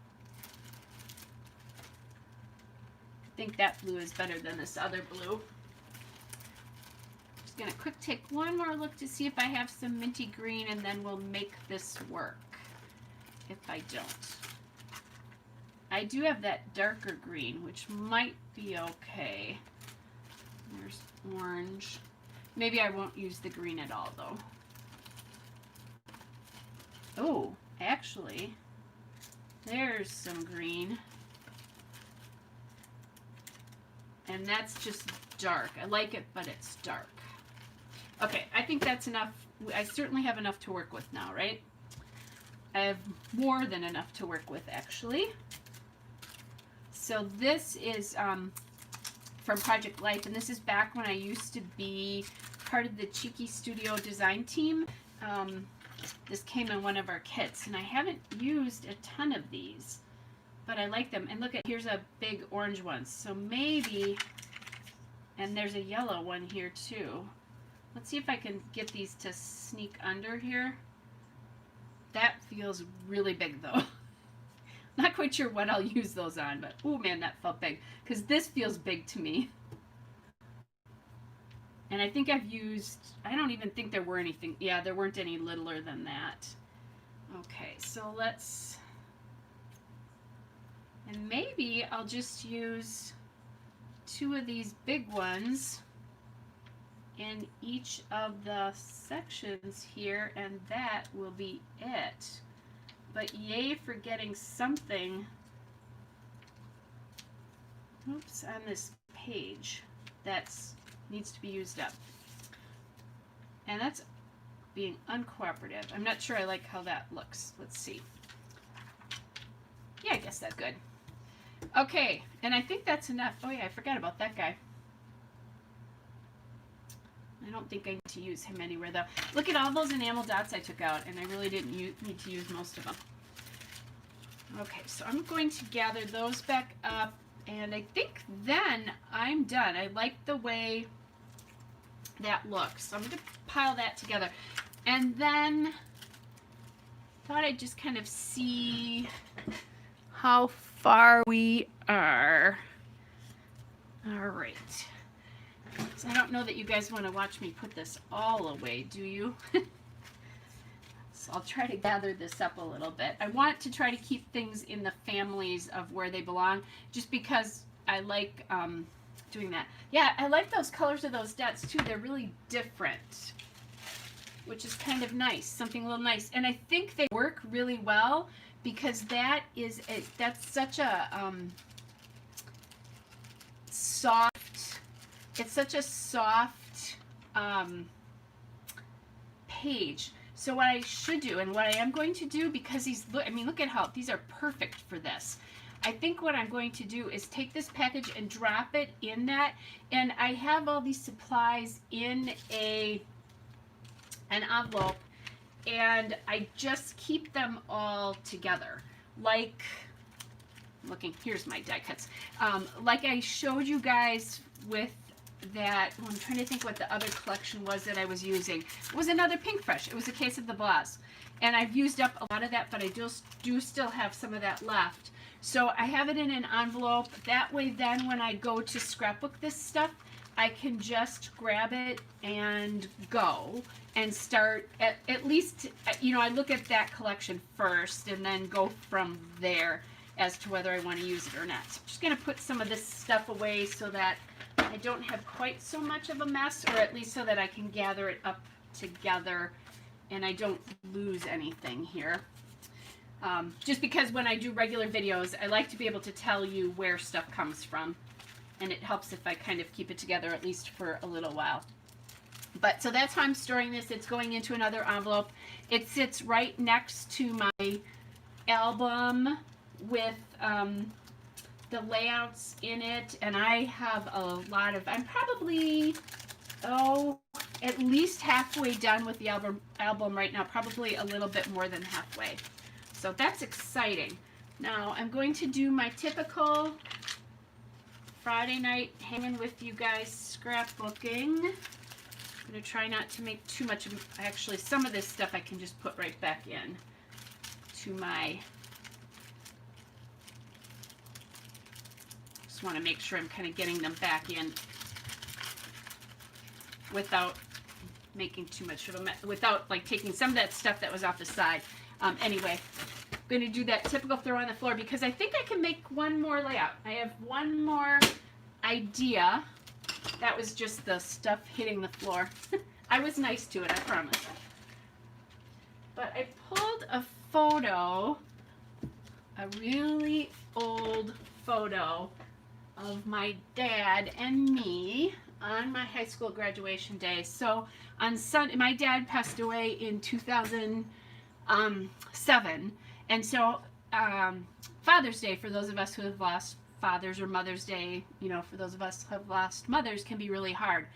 I think that blue is better than this other blue. Just gonna quick take one more look to see if I have some minty green, and then we'll make this work. If I don't. I do have that darker green, which might be okay. There's orange. Maybe I won't use the green at all, though. Oh, actually, there's some green. And that's just dark. I like it, but it's dark. Okay, I think that's enough. I certainly have enough to work with now, right? I have more than enough to work with, actually. So this is from Project Life, and this is back when I used to be part of the Cheeky Studio design team. This came in one of our kits, and I haven't used a ton of these, but I like them. And look at, here's a big orange one. So maybe, and there's a yellow one here too. Let's see if I can get these to sneak under here. That feels really big though. Not quite sure what I'll use those on, but oh man, that felt big. Because this feels big to me. And I think I've used, I don't even think there were anything, yeah, there weren't any littler than that. Okay, so let's, and maybe I'll just use 2 of these big ones in each of the sections here, and that will be it. But yay for getting something, oops, on this page that's needs to be used up. And that's being uncooperative. I'm not sure I like how that looks. Let's see. Yeah, I guess that's good. Okay, and I think that's enough. Oh yeah, I forgot about that guy. I don't think I need to use him anywhere though. Look at all those enamel dots I took out, and I really didn't need to use most of them. Okay, so I'm going to gather those back up, and I think then I'm done. I like the way that looks. So I'm going to pile that together. And then thought I'd just kind of see how far we are. All right. So I don't know that you guys want to watch me put this all away, do you? So I'll try to gather this up a little bit. I want to try to keep things in the families of where they belong, just because I like doing that. Yeah, I like those colors of those dots too. They're really different, which is kind of nice, something a little nice. And I think they work really well because that is that's such a soft, it's such a soft page. So what I should do, and what I am going to do, because these, I mean, look at how these are perfect for this. I think what I'm going to do is take this package and drop it in that, and I have all these supplies in an envelope, and I just keep them all together. Like, looking, here's my die cuts. Like I showed you guys with that, well, I'm trying to think what the other collection was that I was using. It was another Pink Fresh. It was a case of the Blas. And I've used up a lot of that, but I do still have some of that left. So I have it in an envelope. That way then when I go to scrapbook this stuff, I can just grab it and go and start at least, you know, I look at that collection first and then go from there as to whether I want to use it or not. So I'm just going to put some of this stuff away so that I don't have quite so much of a mess, or at least so that I can gather it up together and I don't lose anything here. Just because when I do regular videos, I like to be able to tell you where stuff comes from. And it helps if I kind of keep it together at least for a little while. But so that's how I'm storing this. It's going into another envelope. It sits right next to my album with the layouts in it. And I have a lot of, I'm probably, at least halfway done with the album right now. Probably a little bit more than halfway. So that's exciting. Now I'm going to do my typical Friday night hanging with you guys scrapbooking. I'm going to try not to make too much of, actually some of this stuff I can just put right back in to my, just want to make sure I'm kind of getting them back in without making too much of a mess, without like taking some of that stuff that was off the side. Anyway, I'm going to do that typical throw on the floor because I think I can make one more layout. I have one more idea. That was just the stuff hitting the floor. I was nice to it, I promise. But I pulled a photo, a really old photo of my dad and me on my high school graduation day. So on Sunday, my dad passed away in 2007, and so Father's Day, for those of us who have lost fathers, or Mother's Day, you know, for those of us who have lost mothers, can be really hard.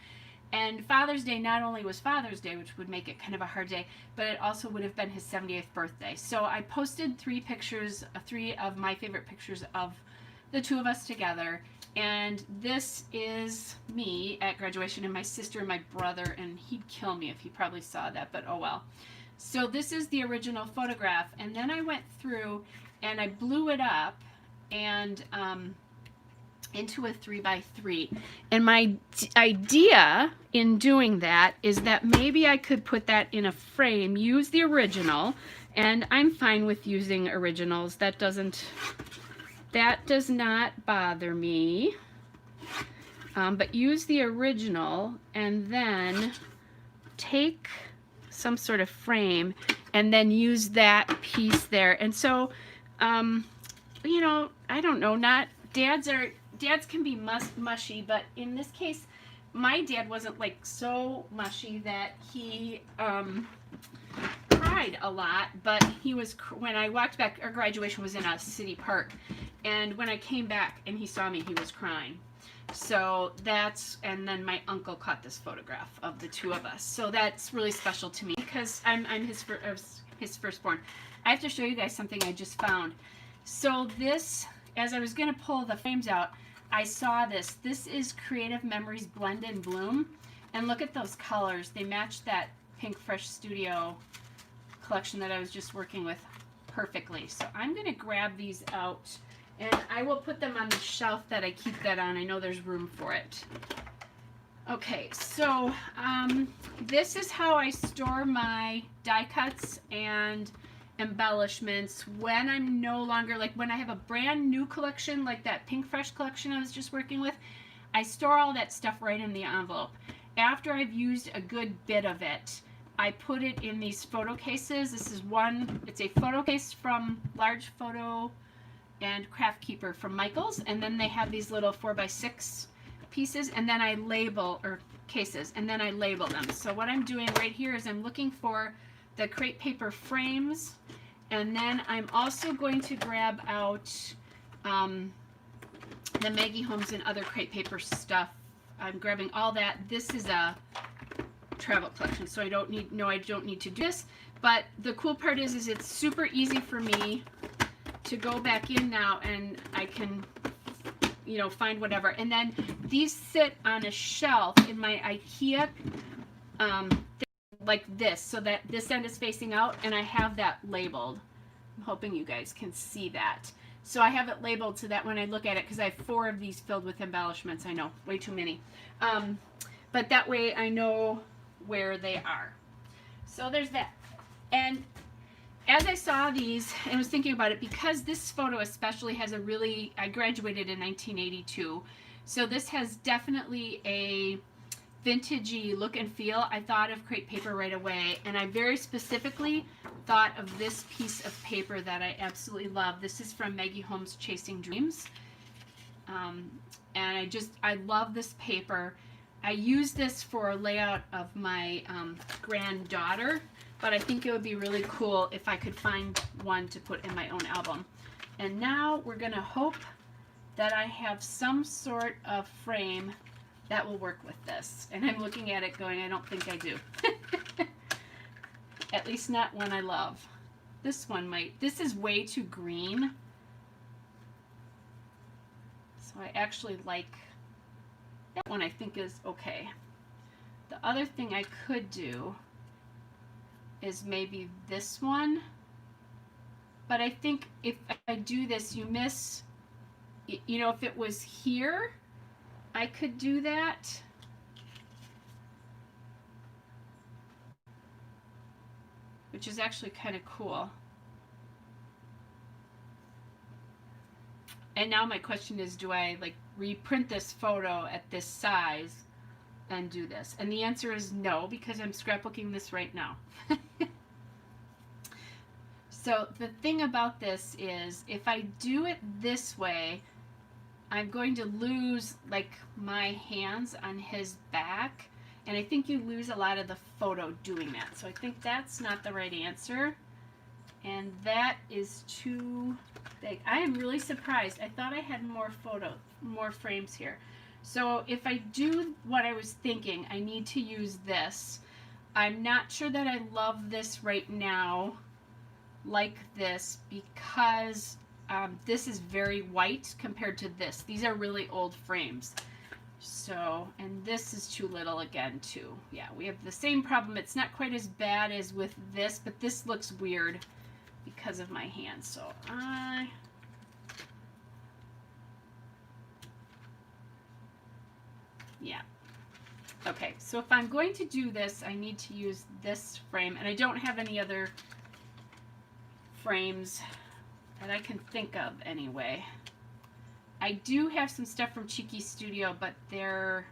And Father's Day not only was Father's Day, which would make it kind of a hard day, but it also would have been his 78th birthday. So I posted three of my favorite pictures of the two of us together. And this is me at graduation, and my sister and my brother, and he'd kill me if he probably saw that, but oh well. So this is the original photograph, and then I went through and I blew it up and into a 3x3. And my idea in doing that is that maybe I could put that in a frame, use the original, and I'm fine with using originals. That does not bother me. But use the original and then take some sort of frame and then use that piece there. And so, you know, I don't know, dads can be mushy, but in this case, my dad wasn't like so mushy that he cried a lot, but he was, when I walked back, our graduation was in a city park, and when I came back and he saw me, he was crying. So that's, and then my uncle caught this photograph of the two of us. So that's really special to me because I'm his firstborn. I have to show you guys something I just found. So this, as I was going to pull the frames out, I saw this. This is Creative Memories Blend and Bloom. And look at those colors. They match that Pink Fresh Studio collection that I was just working with perfectly. So I'm going to grab these out. And I will put them on the shelf that I keep that on. I know there's room for it. Okay, so this is how I store my die cuts and embellishments when I'm no longer, like when I have a brand new collection, like that Pink Fresh collection I was just working with, I store all that stuff right in the envelope. After I've used a good bit of it, I put it in these photo cases. This is one, it's a photo case from Large Photo and Craft Keeper from Michaels, and then they have these little 4x6 pieces, and then I label, or cases, and then I label them. So what I'm doing right here is I'm looking for the crepe paper frames, and then I'm also going to grab out the Maggie Holmes and other crepe paper stuff. I'm grabbing all that. This is a travel collection, so I don't need to do this, but the cool part is it's super easy for me to go back in now, and I can, you know, find whatever. And then these sit on a shelf in my IKEA, like this, so that this end is facing out, and I have that labeled. I'm hoping you guys can see that. So I have it labeled so that when I look at it, because I have 4 of these filled with embellishments, I know, way too many. But that way I know where they are. So there's that. And as I saw these and was thinking about it, because this photo especially has a really, I graduated in 1982, so this has definitely a vintagey look and feel, I thought of crepe paper right away. And I very specifically thought of this piece of paper that I absolutely love. This is from Maggie Holmes' Chasing Dreams. And I love this paper. I use this for a layout of my granddaughter, but I think it would be really cool if I could find one to put in my own album. And now we're gonna hope that I have some sort of frame that will work with this. And I'm looking at it going, I don't think I do. At least not one I love. This one might. This is way too green. So I actually like that one. I think is okay. The other thing I could do is maybe this one. But I think if I do this, you miss, you know, if it was here, I could do that. Which is actually kind of cool. And now my question is, do I like reprint this photo at this size and do this? And the answer is no, because I'm scrapbooking this right now. So the thing about this is, if I do it this way, I'm going to lose like my hands on his back, and I think you lose a lot of the photo doing that. So I think that's not the right answer, and that is too big. I am really surprised. I thought I had more frames here. So if I do what I was thinking, I need to use this. I'm not sure that I love this right now like this, because this is very white compared to this. These are really old frames. So, and this is too little again too. Yeah, we have the same problem. It's not quite as bad as with this, but this looks weird because of my hands. So yeah. Okay, so if I'm going to do this, I need to use this frame, and I don't have any other frames that I can think of anyway. I do have some stuff from Cheeky Studio, but I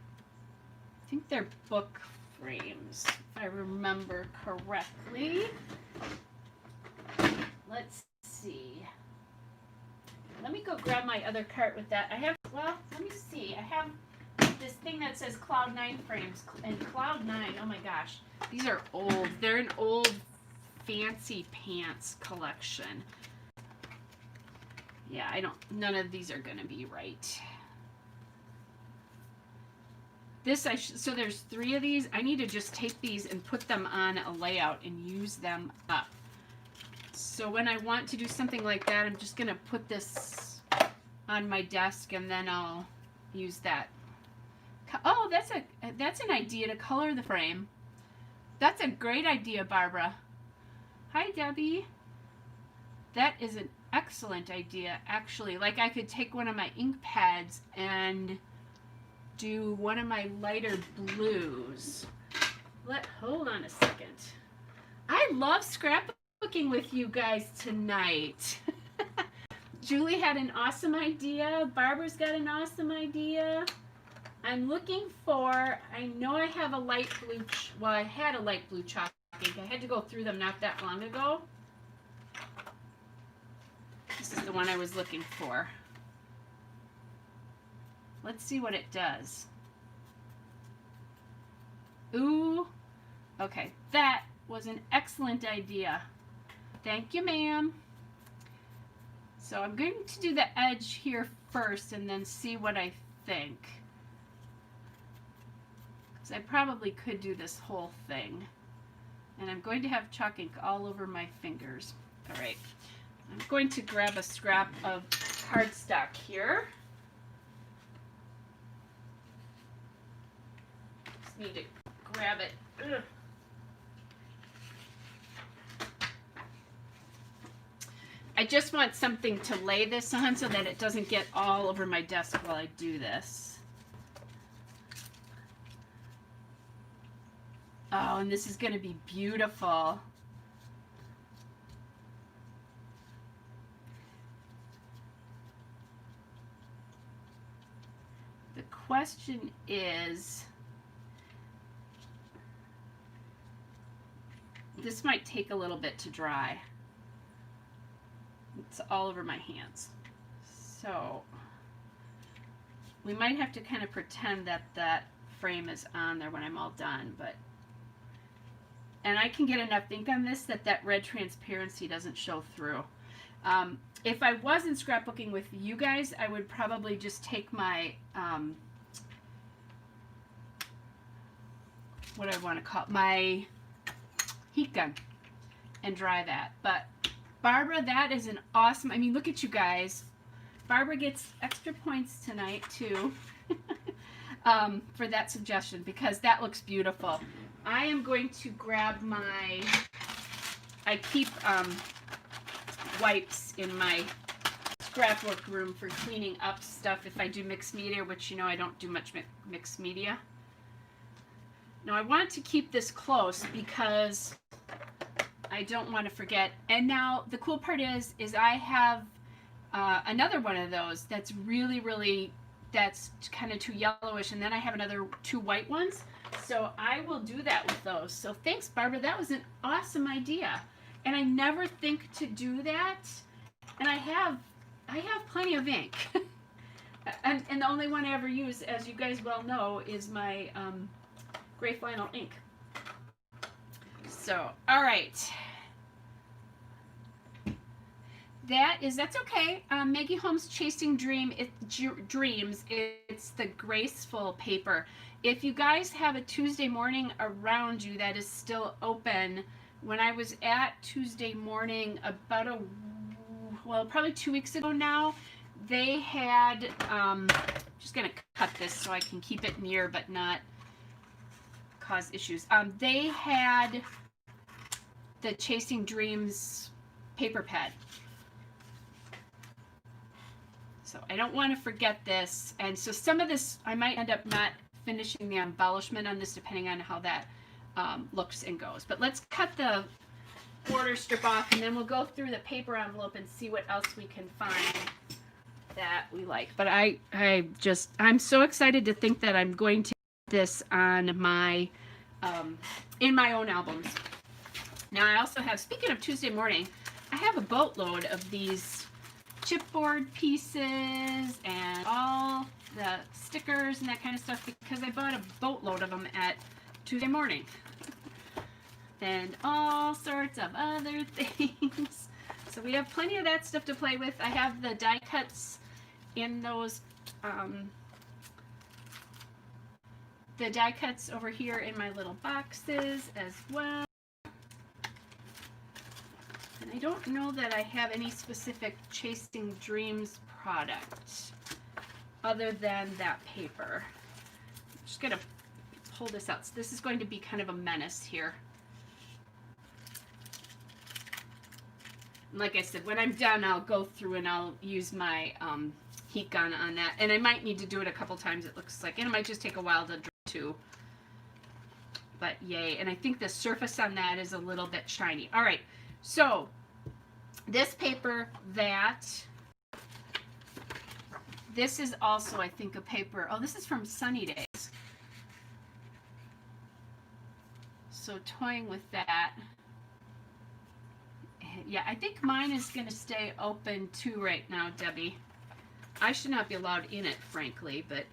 think they're book frames, if I remember correctly. Let's see. Let me go grab my other cart with that. Let me see. I have this thing that says Cloud 9 frames, and Cloud 9, oh my gosh, these are old. They're an old fancy pants collection. Yeah, none of these are going to be right. So there's 3 of these. I need to just take these and put them on a layout and use them up. So when I want to do something like that, I'm just going to put this on my desk, and then I'll use that. Oh, that's an idea to color the frame. That's a great idea, Barbara. Hi, Debbie. That is an excellent idea, actually. Like, I could take one of my ink pads and do one of my lighter blues. Hold on a second. I love scrapbooking with you guys tonight. Julie had an awesome idea. Barbara's got an awesome idea. I'm looking for, I know I have a light blue, well, I had a light blue chalk ink. I had to go through them not that long ago. This is the one I was looking for. Let's see what it does. Ooh, okay, that was an excellent idea. Thank you, ma'am. So I'm going to do the edge here first and then see what I think. Because I probably could do this whole thing. And I'm going to have chalk ink all over my fingers. All right. I'm going to grab a scrap of cardstock here. just need to grab it. Ugh. I just want something to lay this on so that it doesn't get all over my desk while I do this. Oh, and this is going to be beautiful. The question is, this might take a little bit to dry. It's all over my hands. So we might have to kind of pretend that that frame is on there when I'm all done, and I can get enough ink on this that that red transparency doesn't show through. If I wasn't scrapbooking with you guys, I would probably just take my, what do I want to call it? My heat gun and dry that. But Barbara, that is an awesome, I mean, look at you guys. Barbara gets extra points tonight too for that suggestion, because that looks beautiful. I am going to grab my, I keep wipes in my scrapbook room for cleaning up stuff if I do mixed media, which you know I don't do much mixed media. Now I want to keep this close because I don't want to forget. And now the cool part is I have another one of those that's really, that's kind of too yellowish, and then I have another 2 white ones. So I will do that with those. So thanks, Barbara. That was an awesome idea. And I never think to do that. And I have plenty of ink. and the only one I ever use, as you guys well know, is my gray flannel ink. So, all right. That's okay. Maggie Holmes' Chasing Dreams. It's the graceful paper. If you guys have a Tuesday morning around you that is still open, when I was at Tuesday morning about probably 2 weeks ago now, they had, just gonna cut this so I can keep it near but not cause issues. They had the Chasing Dreams paper pad. So I don't want to forget this. And so some of this, I might end up not finishing the embellishment on this depending on how that looks and goes. But let's cut the border strip off, and then we'll go through the paper envelope and see what else we can find that we like. But I'm so excited to think that I'm going to put this on my, in my own albums. Now I also have, speaking of Tuesday morning, I have a boatload of these chipboard pieces and all the stickers and that kind of stuff because I bought a boatload of them at Tuesday morning. And all sorts of other things. So we have plenty of that stuff to play with. I have the die cuts in those, the die cuts over here in my little boxes as well. And I don't know that I have any specific Chasing Dreams product other than that paper. I'm just going to pull this out. So this is going to be kind of a menace here. And like I said, when I'm done, I'll go through and I'll use my heat gun on that. And I might need to do it a couple times, it looks like. And it might just take a while to dry too. But yay. And I think the surface on that is a little bit shiny. All right. So this paper, this is also, I think, a paper. Oh, this is from Sunny Days. So toying with that. Yeah, I think mine is going to stay open too right now, Debbie. I should not be allowed in it, frankly, but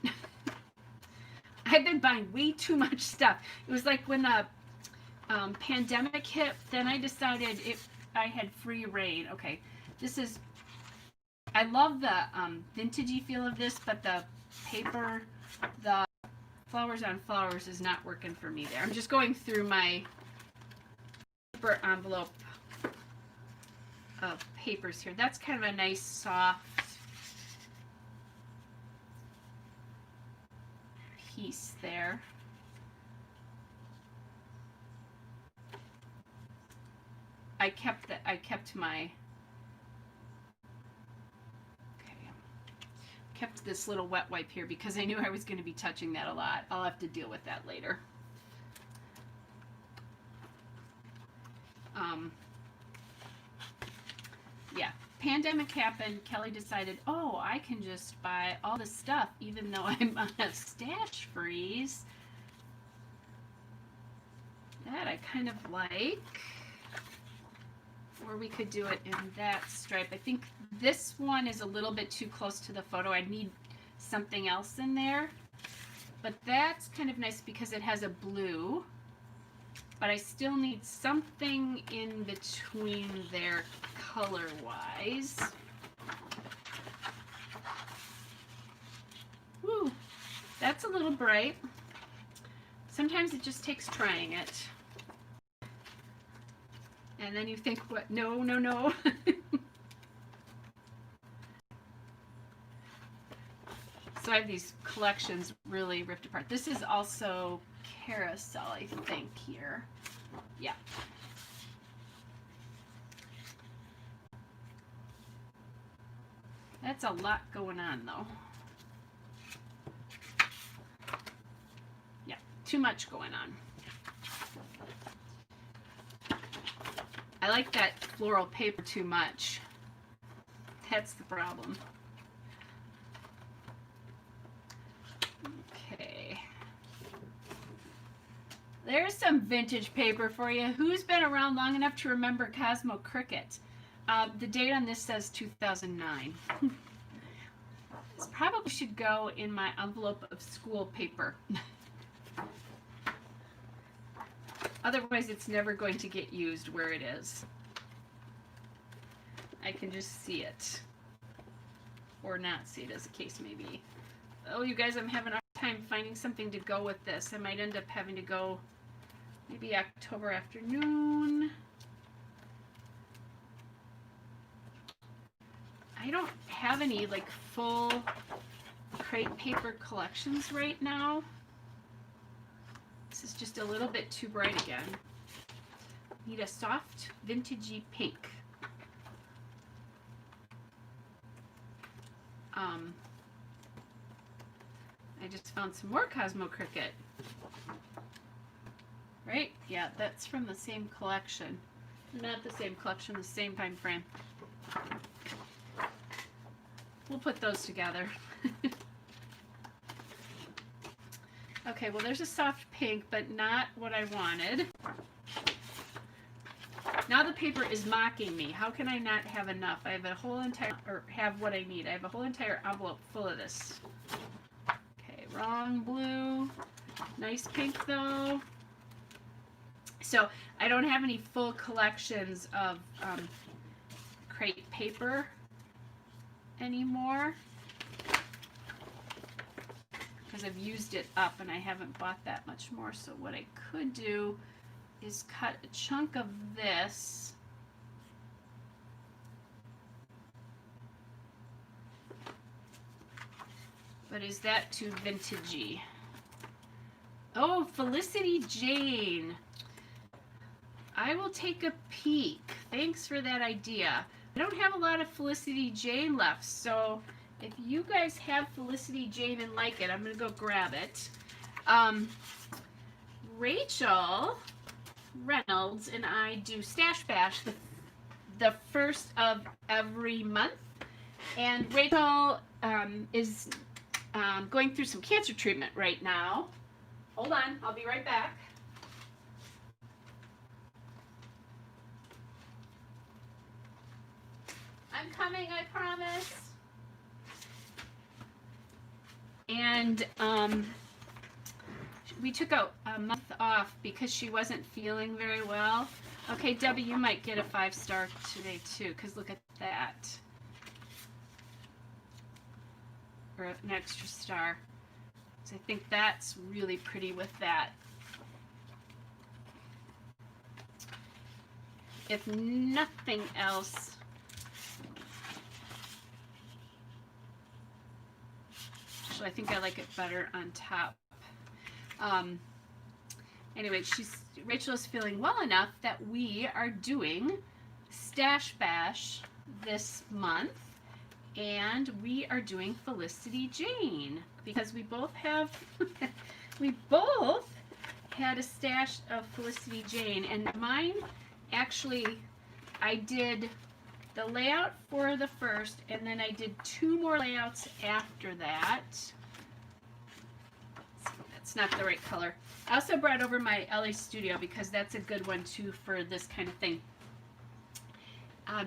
I've been buying way too much stuff. It was like when the pandemic hit, then I decided if I had free reign. Okay, this is, I love the vintagey feel of this, but the paper, the flowers on flowers is not working for me there. I'm just going through my paper envelope of papers here. That's kind of a nice soft piece there. I kept my, okay, kept this little wet wipe here because I knew I was going to be touching that a lot. I'll have to deal with that later. Yeah, pandemic happened. Kelly decided, oh, I can just buy all this stuff even though I'm on a stash freeze. That I kind of like. Or we could do it in that stripe. I think this one is a little bit too close to the photo. I need something else in there. But that's kind of nice because it has a blue. But I still need something in between there color-wise. Woo, that's a little bright. Sometimes it just takes trying it. And then you think, what? No, no, no. So I have these collections really ripped apart. This is also Carousel, I think, here. Yeah. That's a lot going on, though. Yeah, too much going on. I like that floral paper too much. That's the problem. Okay. There's some vintage paper for you. Who's been around long enough to remember Cosmo Cricket? The date on this says 2009. This probably should go in my envelope of school paper. Otherwise, it's never going to get used where it is. I can just see it. Or not see it, as the case may be. Oh, you guys, I'm having a hard time finding something to go with this. I might end up having to go maybe October afternoon. I don't have any like full crate paper collections right now. This is just a little bit too bright again. Need a soft vintagey pink. I just found some more Cosmo Cricket. Right? Yeah, that's from the same collection. Not the same collection, the same time frame. We'll put those together. Okay, well there's a soft pink, but not what I wanted. Now the paper is mocking me. How can I not have enough? I have a whole entire, or have what I need. I have a whole entire envelope full of this. Okay, wrong blue. Nice pink though. So I don't have any full collections of crate paper anymore, because I've used it up and I haven't bought that much more. So what I could do is cut a chunk of this but is that too vintagey? Oh, Felicity Jane, I will take a peek. Thanks for that idea. I don't have a lot of Felicity Jane left, so if you guys have Felicity Jane and like it, I'm going to go grab it. Rachel Reynolds and I do Stash Bash the first of every month. And Rachel is going through some cancer treatment right now. Hold on, I'll be right back. I'm coming, I promise. And we took a month off because she wasn't feeling very well. Okay, Debbie, you might get a 5-star today too, because look at that. Or an extra star. So I think that's really pretty with that. If nothing else, actually I think I like it better on top. Anyway, Rachel is feeling well enough that we are doing Stash Bash this month, and we are doing Felicity Jane because we both have we both had a stash of Felicity Jane, and mine actually, I did the layout for the first, and then I did 2 more layouts after that. That's not the right color. I also brought over my LA Studio because that's a good one too for this kind of thing.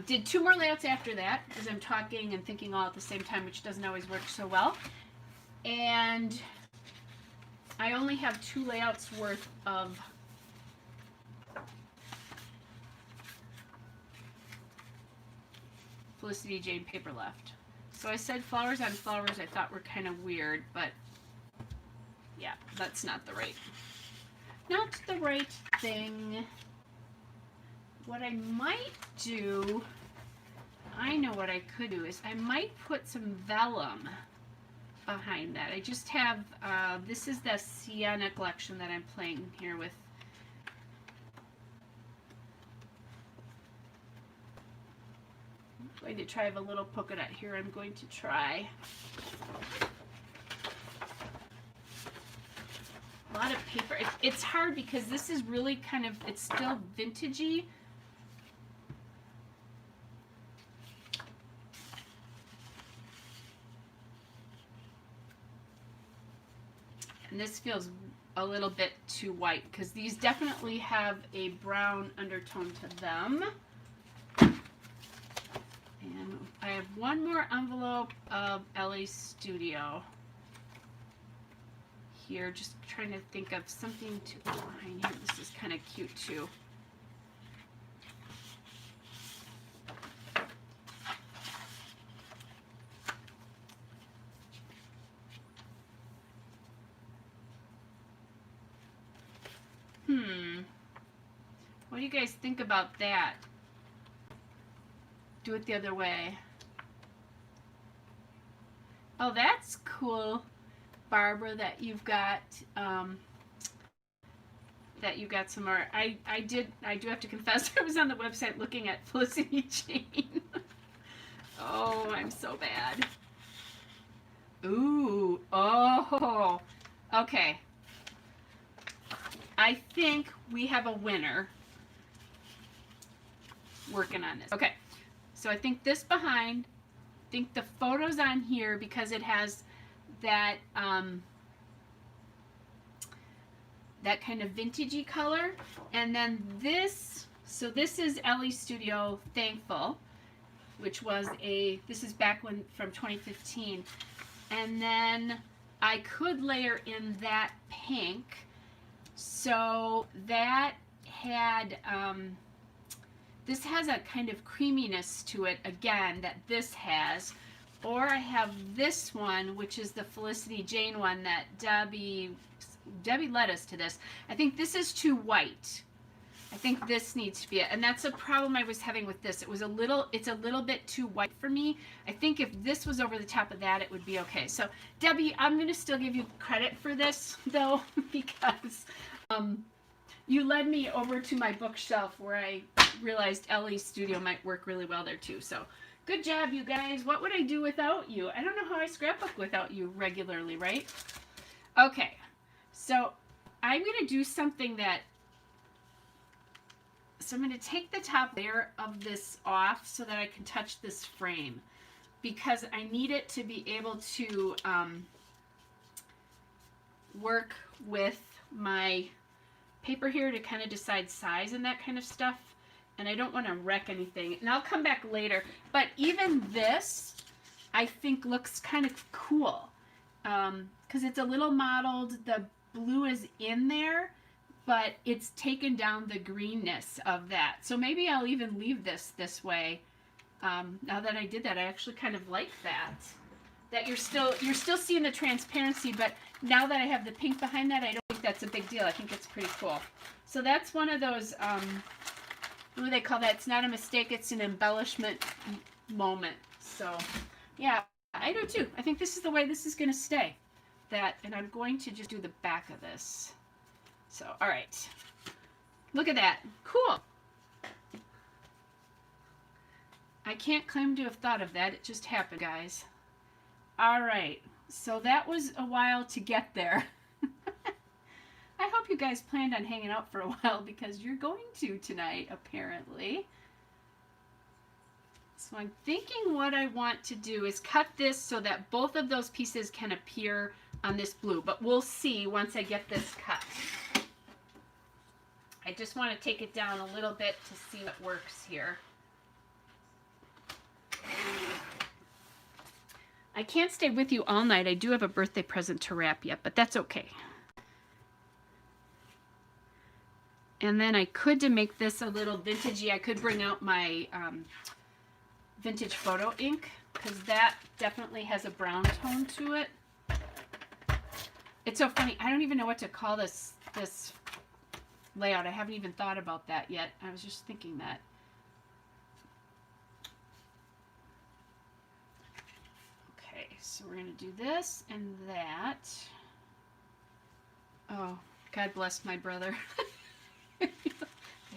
Did 2 more layouts after that as I'm talking and thinking all at the same time, which doesn't always work so well. And I only have 2 layouts worth of Felicity Jane paper left. So I said flowers on flowers I thought were kind of weird, but yeah, that's not the right thing. What I might do, I know what I could do, is I might put some vellum behind that. I just have, this is the Sienna collection that I'm playing here with. I'm going to try, I have a little polka dot here I'm going to try. A lot of paper. It's hard because this is really kind of, it's still vintagey. And this feels a little bit too white because these definitely have a brown undertone to them. And I have 1 more envelope of LA Studio here, just trying to think of something to put behind here. This is kind of cute too. What do you guys think about that? Do it the other way. Oh, that's cool, Barbara, that you've got some more. I do have to confess, I was on the website looking at Felicity Jane. Oh, I'm so bad. Ooh, oh, okay. I think we have a winner working on this. Okay, so I think this behind, I think the photos on here, because it has that that kind of vintagey color, and then this, so this is LE Studio Thankful, which was this is back when, from 2015, and then I could layer in that pink, so that had this has a kind of creaminess to it again that this has, or I have this one, which is the Felicity Jane one that Debbie led us to this. I think this is too white. I think this needs to be it, and that's a problem I was having with this. It's a little bit too white for me. I think if this was over the top of that, it would be okay. So Debbie, I'm going to still give you credit for this though, because you led me over to my bookshelf where I realized LE Studio might work really well there too. So good job, you guys. What would I do without you? I don't know how I scrapbook without you regularly, right? Okay, so I'm going to do something that, so I'm going to take the top layer of this off so that I can touch this frame, because I need it to be able to work with my paper here to kind of decide size and that kind of stuff, and I don't want to wreck anything, and I'll come back later. But even this I think looks kind of cool because it's a little mottled. The blue is in there, but it's taken down the greenness of that, so maybe I'll even leave this way. Now that I did that, I actually kind of like that you're still seeing the transparency, but now that I have the pink behind that, I don't think that's a big deal. I think it's pretty cool. So that's one of those, what do they call that? It's not a mistake, it's an embellishment moment. So yeah, I do too. I think this is the way this is going to stay. And I'm going to just do the back of this. So, all right. Look at that. Cool. I can't claim to have thought of that. It just happened, guys. All right. So that was a while to get there. I hope you guys planned on hanging out for a while because you're going to tonight, apparently. So I'm thinking what I want to do is cut this so that both of those pieces can appear on this blue, but we'll see once I get this cut. I just want to take it down a little bit to see what works here. I can't stay with you all night. I do have a birthday present to wrap yet, but that's okay. And then I could, to make this a little vintagey, I could bring out my vintage photo ink, because that definitely has a brown tone to it. It's so funny. I don't even know what to call this layout. I haven't even thought about that yet. I was just thinking that. Okay, so we're going to do this and that. Oh, God bless my brother. I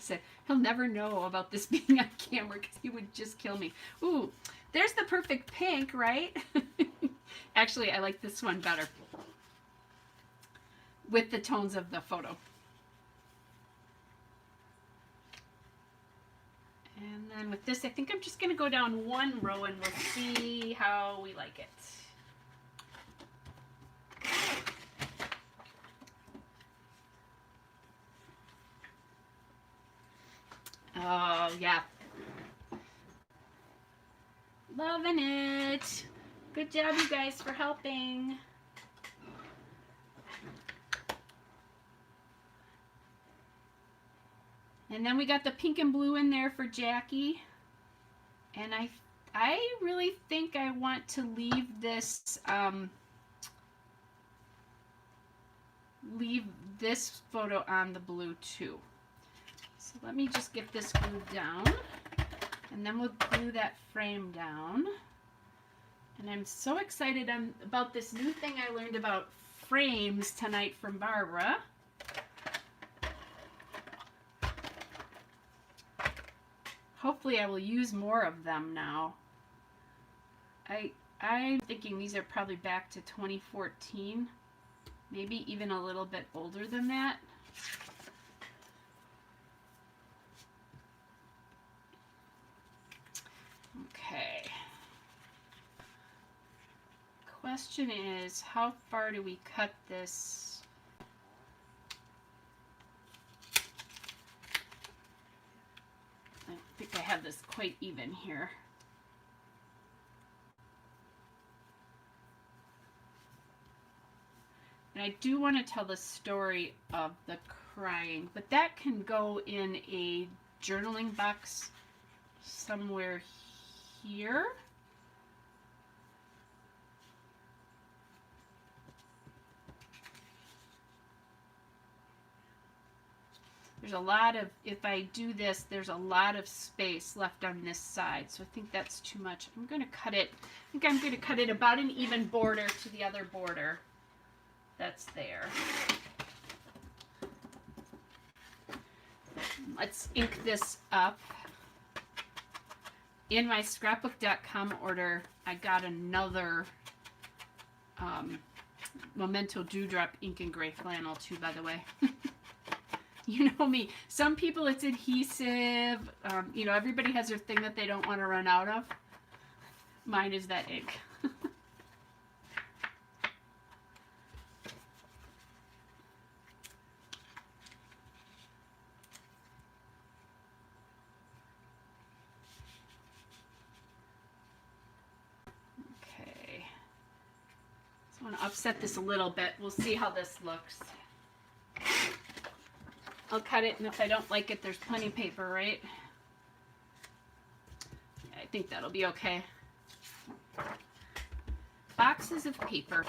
said, he'll never know about this being on camera because he would just kill me. Ooh, there's the perfect pink, right? Actually, I like this one better with the tones of the photo. And then with this, I think I'm just going to go down one row and we'll see how we like it. Oh, yeah. Loving it. Good job, you guys, for helping. And then we got the pink and blue in there for Jackie. And I really think I want to leave this photo on the blue too. So let me just get this glued down, and then we'll glue that frame down. And I'm so excited about this new thing I learned about frames tonight from Barbara. Hopefully I will use more of them now. I'm thinking these are probably back to 2014, maybe even a little bit older than that. Okay. Question is, how far do we cut this? I think I have this quite even here. And I do want to tell the story of the crying, but that can go in a journaling box somewhere here. There's a lot of, if I do this, there's a lot of space left on this side. So I think that's too much. I'm going to cut it, I think I'm going to cut it about an even border to the other border that's there. Let's ink this up. In my scrapbook.com order, I got another Memento Dewdrop ink and gray flannel too, by the way. You know me. Some people it's adhesive. You know, everybody has their thing that they don't want to run out of. Mine is that ink. Okay. So I want to offset this a little bit. We'll see how this looks. I'll cut it, and if I don't like it, there's plenty of paper, right? Yeah, I think that'll be okay. Boxes of paper.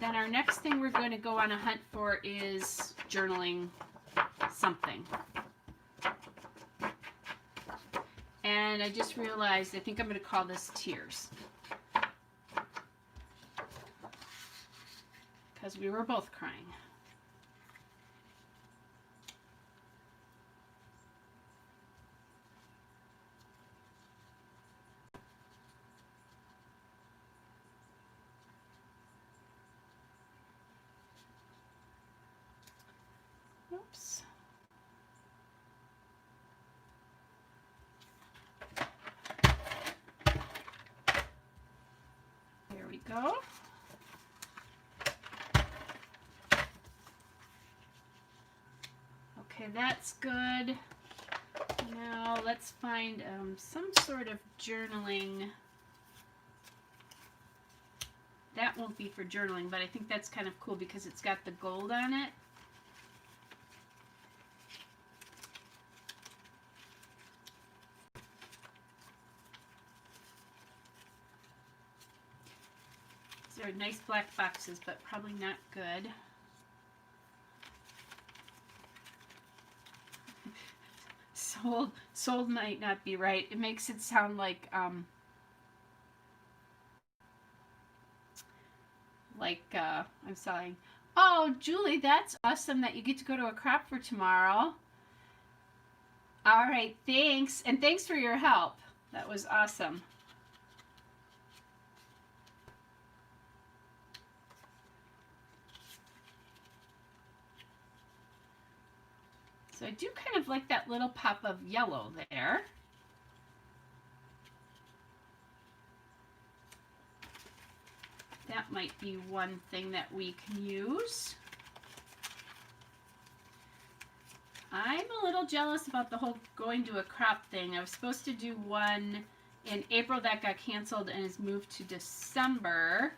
Then our next thing we're going to go on a hunt for is journaling something. And I just realized I think I'm going to call this Tears. Because we were both crying. Oops. There we go. Okay, that's good. Now let's find some sort of journaling. That won't be for journaling, but I think that's kind of cool because it's got the gold on it. These are nice black boxes, but probably not good. Sold might not be right. It makes it sound like I'm selling. Oh, Julie, that's awesome that you get to go to a crop for tomorrow. All right, thanks. And thanks for your help. That was awesome. So I do kind of like that little pop of yellow there. That might be one thing that we can use. I'm a little jealous about the whole going to a crop thing. I was supposed to do one in April that got canceled and is moved to December.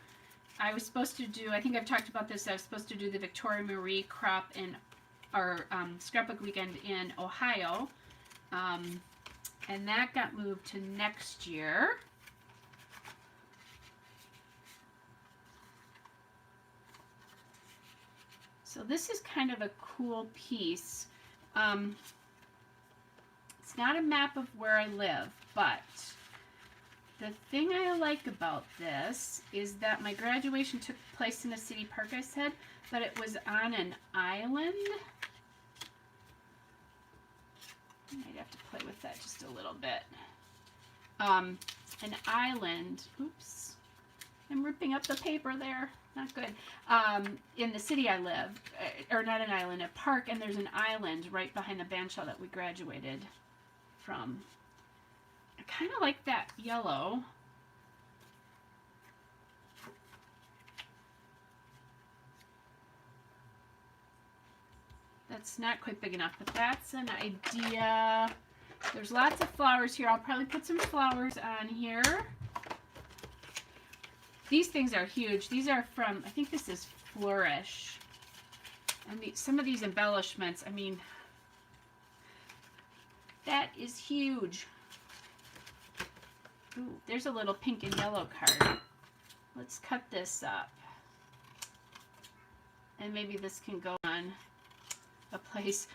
I was supposed to do, I think I've talked about this, I was supposed to do the Victoria Marie crop in our scrapbook weekend in Ohio. And that got moved to next year. So this is kind of a cool piece. It's not a map of where I live, but the thing I like about this is that my graduation took place in a city park, I said, but it was on an island. I might have to play with that just a little bit. An island, oops, I'm ripping up the paper there. Not good. In the city I live, or not an island, a park, and there's an island right behind the bandshell that we graduated from. I kind of like that yellow. That's not quite big enough, but that's an idea. There's lots of flowers here. I'll probably put some flowers on here. These things are huge. These are from, I think this is Flourish. And some of these embellishments, I mean, that is huge. Ooh, there's a little pink and yellow card. Let's cut this up. And maybe this can go on a place.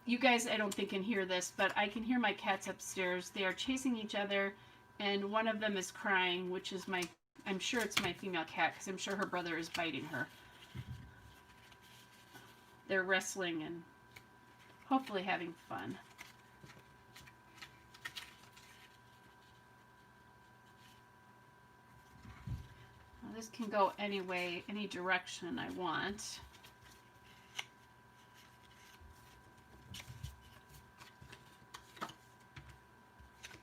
You guys, I don't think can hear this, but I can hear my cats upstairs. They are chasing each other, and one of them is crying, which is I'm sure it's my female cat, because I'm sure her brother is biting her. They're wrestling and hopefully having fun. Well, this can go any way, any direction I want.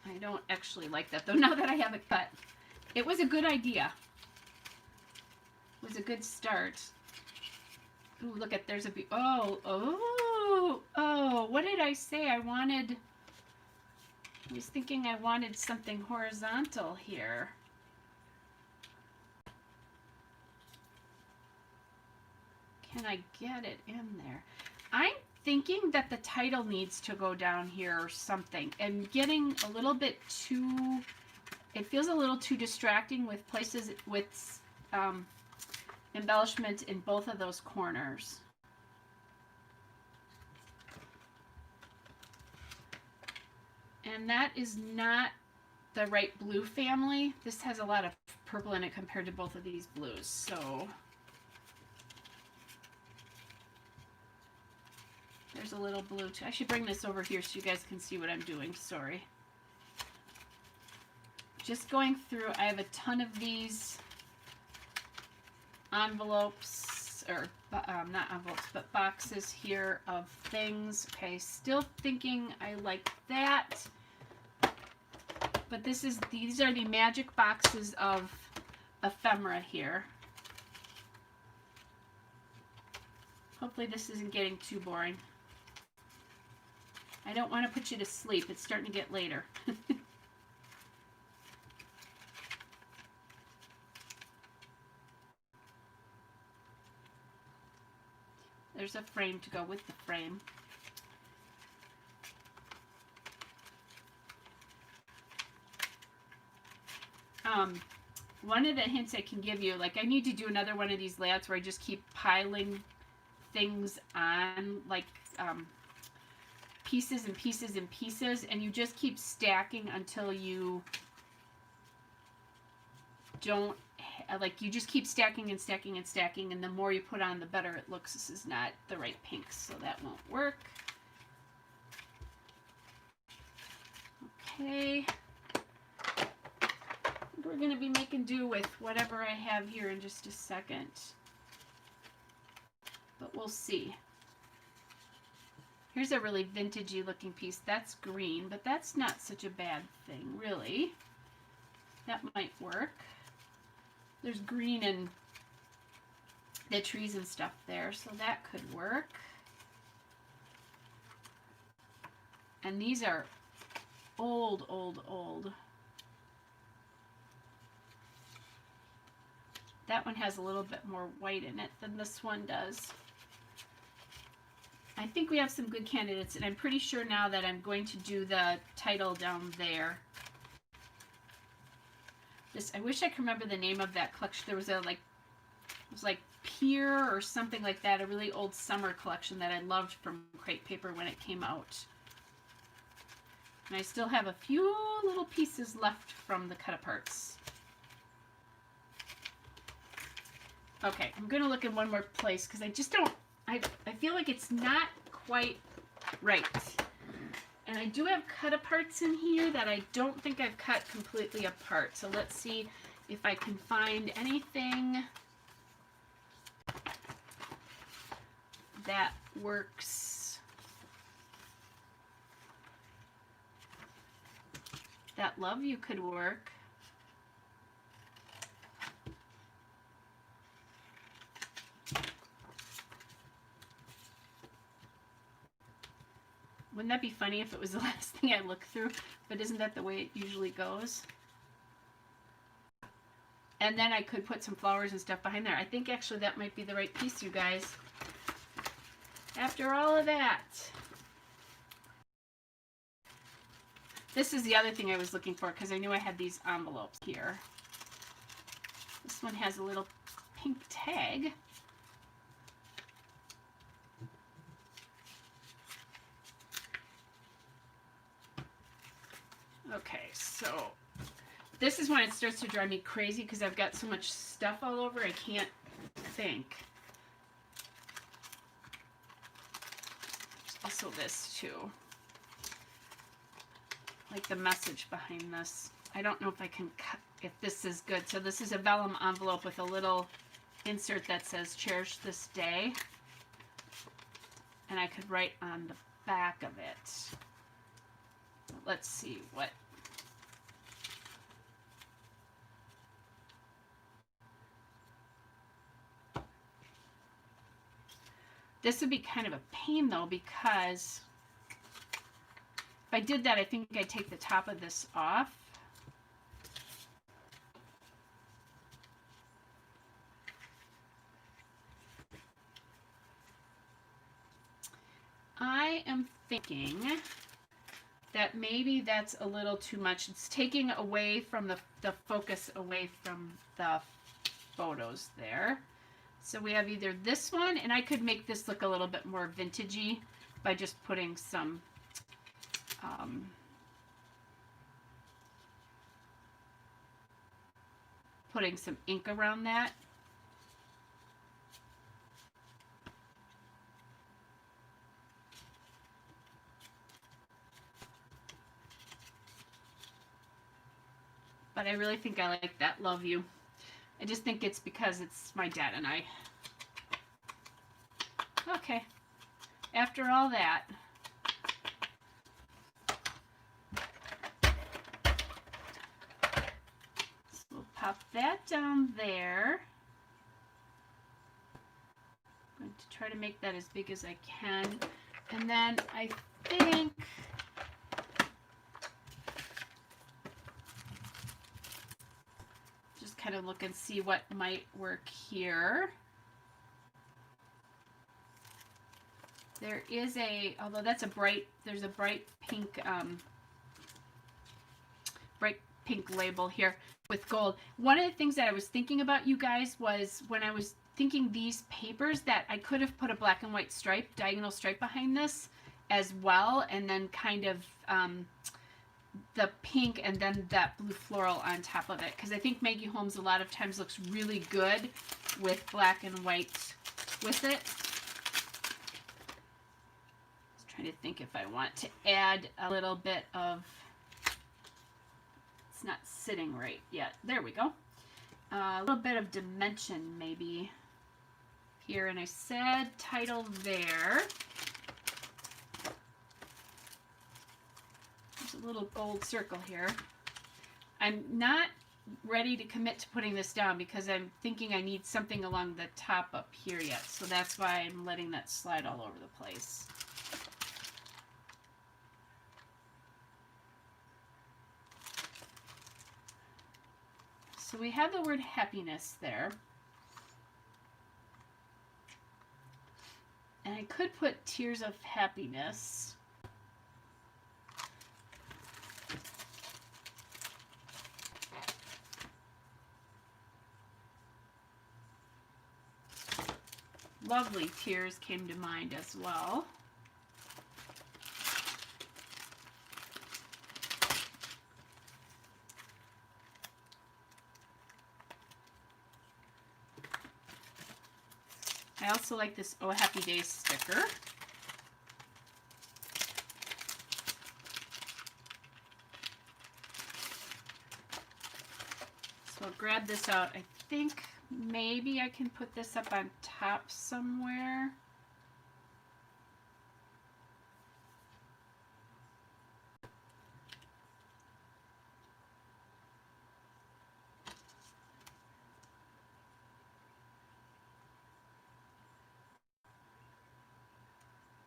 I don't actually like that, though, now that I have it cut. It was a good idea. It was a good start. Ooh, look at, there's a oh, what did I say? I was thinking I wanted something horizontal here. Can I get it in there? I'm thinking that the title needs to go down here or something. And getting a little bit too, it feels a little too distracting with places with embellishment in both of those corners. And that is not the right blue family. This has a lot of purple in it compared to both of these blues. So there's a little blue too. I should bring this over here so you guys can see what I'm doing. Sorry. Just going through, I have a ton of these envelopes. or not envelopes, but boxes here of things. Okay, still thinking I like that. But these are the magic boxes of ephemera here. Hopefully this isn't getting too boring. I don't want to put you to sleep. It's starting to get later. There's a frame to go with the frame. One of the hints I can give you, like I need to do another one of these layouts where I just keep piling things on, like pieces and pieces and pieces, and you just keep stacking until you don't, like you just keep stacking and stacking and stacking, and the more you put on, the better it looks. This is not the right pink, so that won't work. Okay. We're going to be making do with whatever I have here in just a second. But we'll see. Here's a really vintagey looking piece. That's green, but that's not such a bad thing, really. That might work. There's green in the trees and stuff there, so that could work. And these are old, old, old. That one has a little bit more white in it than this one does. I think we have some good candidates, and I'm pretty sure now that I'm going to do the title down there. I wish I could remember the name of that collection. There was a it was like Pier or something like that, a really old summer collection that I loved from crepe paper when it came out. And I still have a few little pieces left from the cut-aparts. Okay, I'm going to look in one more place because I just don't, I feel like it's not quite right. And I do have cut-aparts in here that I don't think I've cut completely apart. So let's see if I can find anything that works. That Love You could work. Wouldn't that be funny if it was the last thing I looked through? But isn't that the way it usually goes? And then I could put some flowers and stuff behind there. I think actually that might be the right piece, you guys. After all of that. This is the other thing I was looking for because I knew I had these envelopes here. This one has a little pink tag. Okay, so this is when it starts to drive me crazy because I've got so much stuff all over I can't think. There's also this too. Like the message behind this. I don't know if I can cut, if this is good. So this is a vellum envelope with a little insert that says cherish this day. And I could write on the back of it. Let's see what. This would be kind of a pain though, because if I did that, I think I'd take the top of this off. I am thinking that maybe that's a little too much. It's taking away from the focus away from the photos there. So we have either this one, and I could make this look a little bit more vintagey by just putting some ink around that. But I really think I like that Love You. I just think it's because it's my dad and I. Okay, after all that, so we'll pop that down there. I'm going to try to make that as big as I can. And then I think just kind of look and see what might work here. There is although that's there's a bright pink label here with gold. One of the things that I was thinking about, you guys, was when I was thinking these papers that I could have put a black and white stripe, diagonal stripe behind this as well, and then kind of the pink and then that blue floral on top of it, because I think Maggie Holmes a lot of times looks really good with black and white with it. Trying to think if I want to add a little bit of, it's not sitting right yet. There we go. A little bit of dimension maybe here, and I said title there. There's a little gold circle here. I'm not ready to commit to putting this down because I'm thinking I need something along the top up here yet, so that's why I'm letting that slide all over the place. So we have the word happiness there. And I could put tears of happiness. Lovely tears came to mind as well. I also like this Oh Happy Days sticker. So I'll grab this out. I think maybe I can put this up on top somewhere.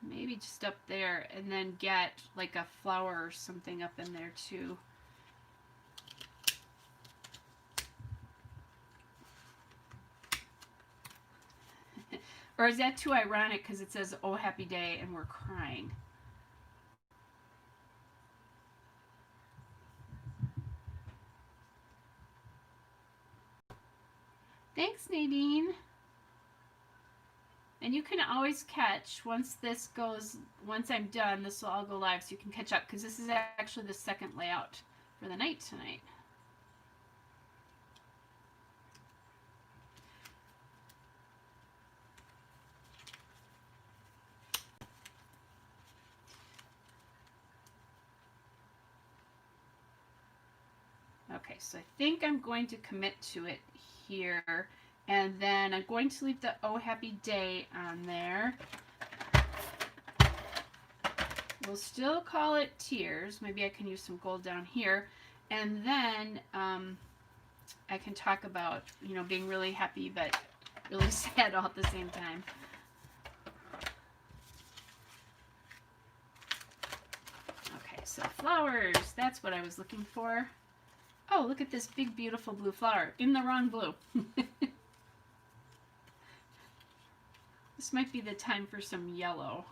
Maybe just up there, and then get like a flower or something up in there too. Or is that too ironic because it says Oh Happy Day and we're crying? Thanks, Nadine. And you can always catch, once I'm done, this will all go live so you can catch up, because this is actually the second layout for the night tonight. Okay, so I think I'm going to commit to it here. And then I'm going to leave the Oh Happy Day on there. We'll still call it Tears. Maybe I can use some gold down here. And then I can talk about, you know, being really happy but really sad all at the same time. Okay, so flowers. That's what I was looking for. Oh, look at this big, beautiful blue flower. In the wrong blue. This might be the time for some yellow.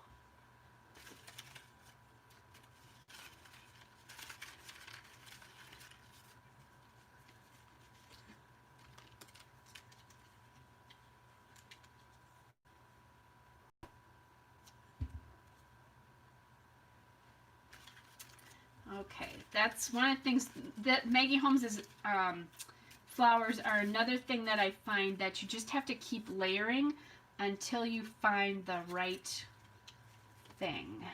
Okay, that's one of the things that Maggie Holmes' flowers are another thing that I find that you just have to keep layering until you find the right thing.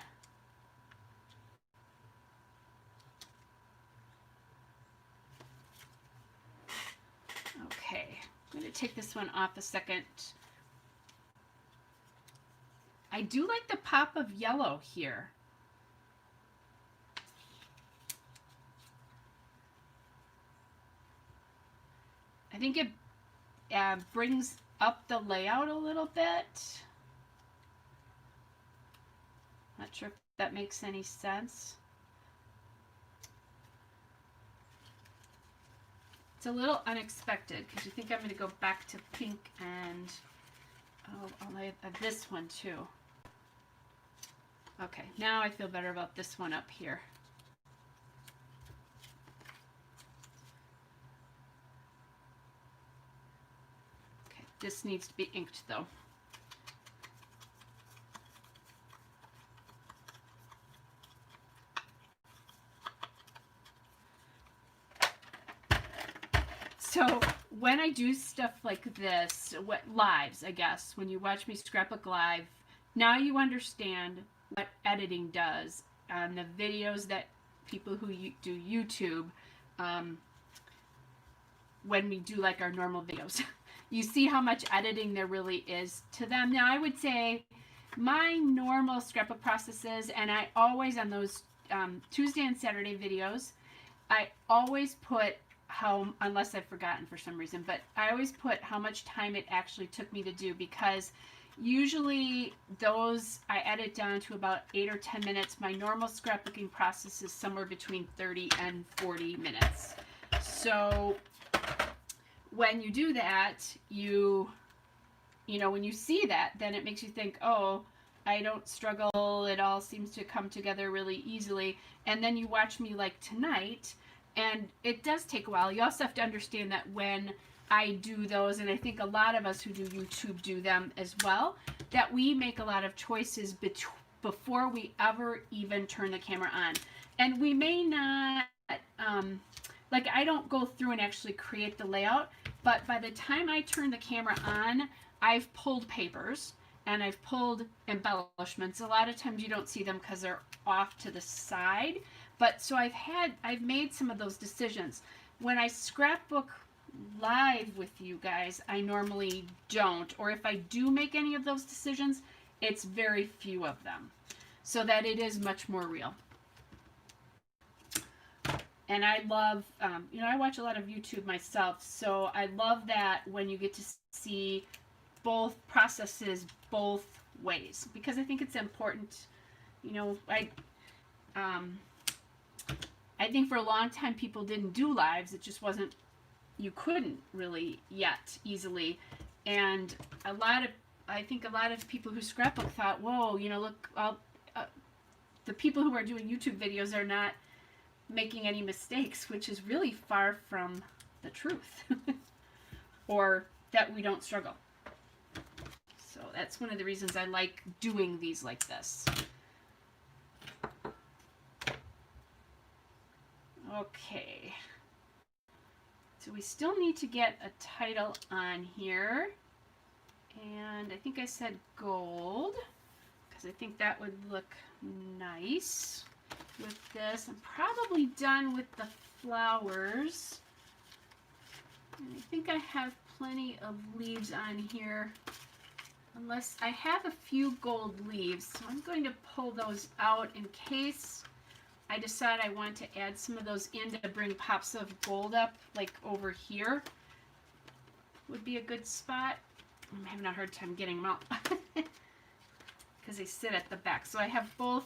Okay, I'm going to take this one off a second. I do like the pop of yellow here. I think it brings up the layout a little bit. Not sure if that makes any sense. It's a little unexpected because you think I'm going to go back to pink and I'll have this one too. Okay, now I feel better about this one up here. Okay, this needs to be inked though. So when I do stuff like this, lives, I guess, when you watch me scrapbook live, now you understand what editing does on the videos that people who do YouTube, when we do like our normal videos. You see how much editing there really is to them. Now I would say my normal scrapbook processes, and I always on those Tuesday and Saturday videos, I always put unless I've forgotten for some reason, but I always put how much time it actually took me to do, because usually those I edit down to about 8 or 10 minutes. My normal scrapbooking process is somewhere between 30 and 40 minutes. So when you do that, you know, when you see that, then it makes you think, oh, I don't struggle. It all seems to come together really easily. And then you watch me like tonight, and it does take a while. You also have to understand that when I do those, and I think a lot of us who do YouTube do them as well, that we make a lot of choices before we ever even turn the camera on. And we may not, like I don't go through and actually create the layout, but by the time I turn the camera on, I've pulled papers and I've pulled embellishments. A lot of times you don't see them because they're off to the side. But so I've made some of those decisions. When I scrapbook live with you guys, I normally don't. Or if I do make any of those decisions, it's very few of them, so that it is much more real. And I love, you know, I watch a lot of YouTube myself, so I love that when you get to see both processes both ways, because I think it's important. You know, I think for a long time people didn't do lives. It just wasn't, you couldn't really yet easily. And I think a lot of people who scrapbook thought, whoa, you know, look, the people who are doing YouTube videos are not making any mistakes, which is really far from the truth. Or that we don't struggle. So that's one of the reasons I like doing these like this. Okay, so we still need to get a title on here, and I think I said gold because I think that would look nice with this. I'm probably done with the flowers, and I think I have plenty of leaves on here, unless I have a few gold leaves, so I'm going to pull those out in case I decide I want to add some of those in to bring pops of gold up, like over here would be a good spot. I'm having a hard time getting them out because they sit at the back. So I have both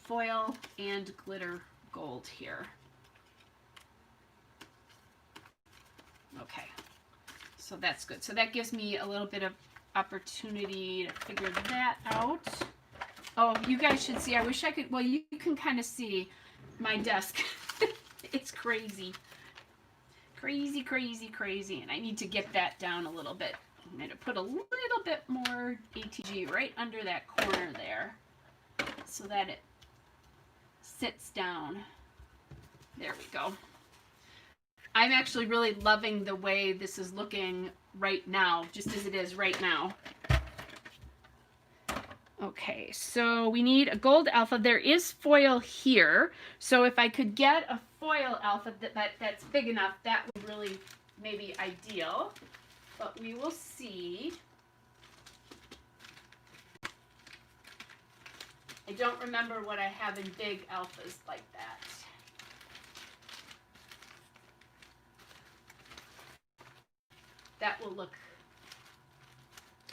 foil and glitter gold here. Okay, so that's good. So that gives me a little bit of opportunity to figure that out. Oh, you guys should see. I wish I could. Well, you can kind of see my desk. It's crazy. Crazy, crazy, crazy. And I need to get that down a little bit. I'm going to put a little bit more ATG right under that corner there so that it sits down. There we go. I'm actually really loving the way this is looking right now, just as it is right now. Okay, so we need a gold alpha. There is foil here, so if I could get a foil alpha that's big enough, that would really maybe ideal, but we will see. don't remember what I have in big alphas like that. That will look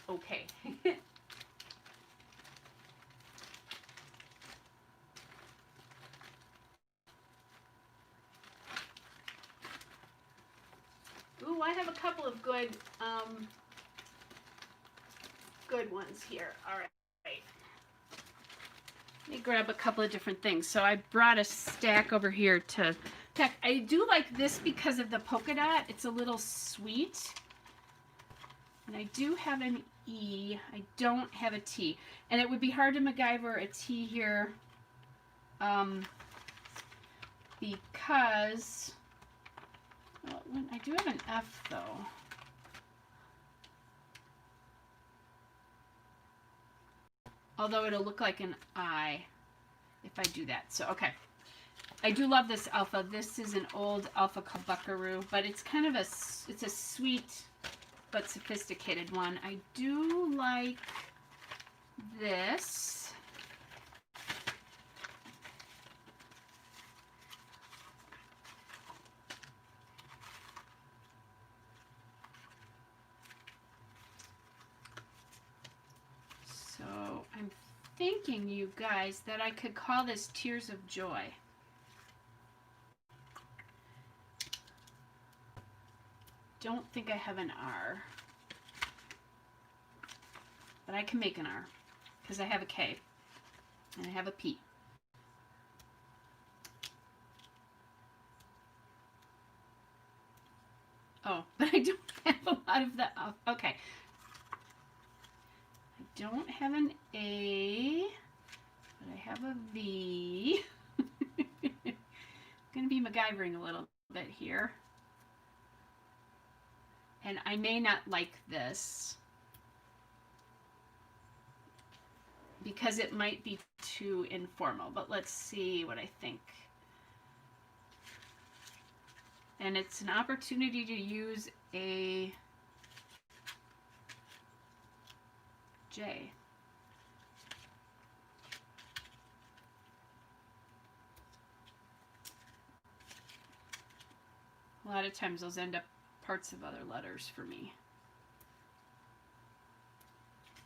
okay. Ooh, I have a couple of good ones here. All right. Let me grab a couple of different things. So I brought a stack over here to pack. I do like this because of the polka dot. It's a little sweet. And I do have an E. I don't have a T. And it would be hard to MacGyver a T here because well, I do have an F though. Although it'll look like an I if I do that. So, okay. I do love this alpha. This is an old alpha called Buckaroo, but it's kind of it's a sweet but sophisticated one. I do like this. So I'm thinking, you guys, that I could call this Tears of Joy. Don't think I have an R, but I can make an R because I have a K and I have a P. Oh, but I don't have a lot of the, okay. I don't have an A, but I have a V. I'm going to be MacGyvering a little bit here. And I may not like this because it might be too informal, but let's see what I think. And it's an opportunity to use a J. A lot of times those end up parts of other letters for me.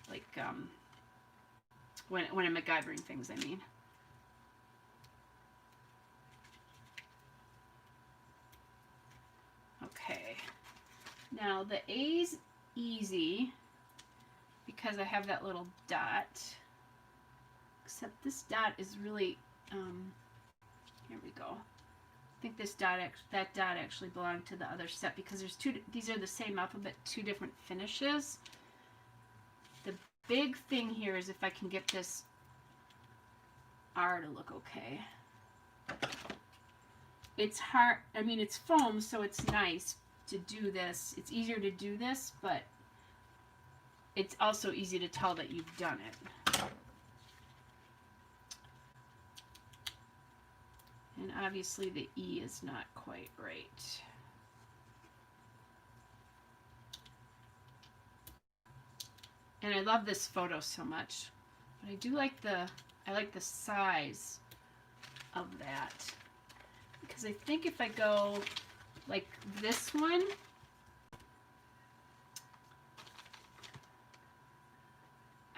Like when I'm MacGyvering things, I mean. Okay. Now the A's easy because I have that little dot. Except this dot is really here we go. I think this dot, that dot actually belonged to the other set because there's two. These are the same alphabet, two different finishes. The big thing here is if I can get this R to look okay. It's hard. I mean, it's foam, so it's nice to do this. It's easier to do this, but it's also easy to tell that you've done it. And obviously the E is not quite right. And I love this photo so much. But I do like I like the size of that. Because I think if I go like this one,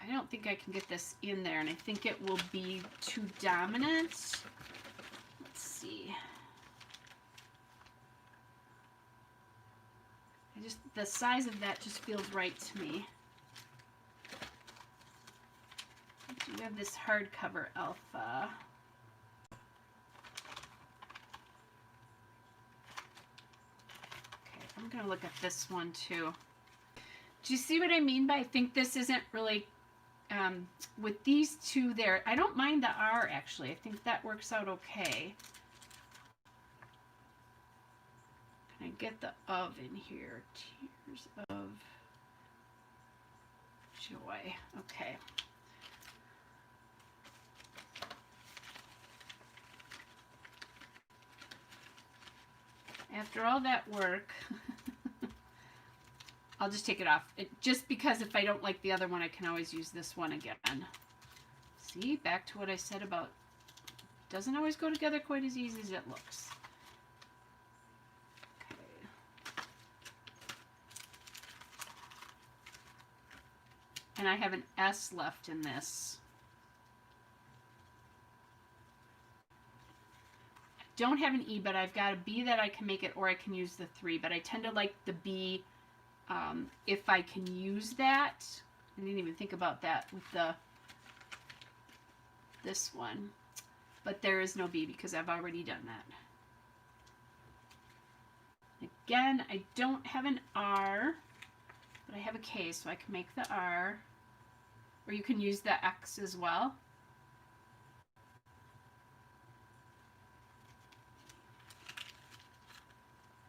I don't think I can get this in there, and I think it will be too dominant. See. The size of that just feels right to me. I do have this hardcover alpha. Okay, I'm going to look at this one too. Do you see what I mean by I think this isn't really, with these two there, I don't mind the R actually. I think that works out okay. I get the of in here. Tears of Joy. Okay. After all that work, I'll just take it off. Just because if I don't like the other one, I can always use this one again. See, back to what I said about doesn't always go together quite as easy as it looks. Okay. And I have an S left in this. I don't have an E, but I've got a B that I can make it, or I can use the 3, but I tend to like the B if I can use that. I didn't even think about that with this one. But there is no B because I've already done that. Again, I don't have an R, but I have a K, so I can make the R. Or you can use the X as well.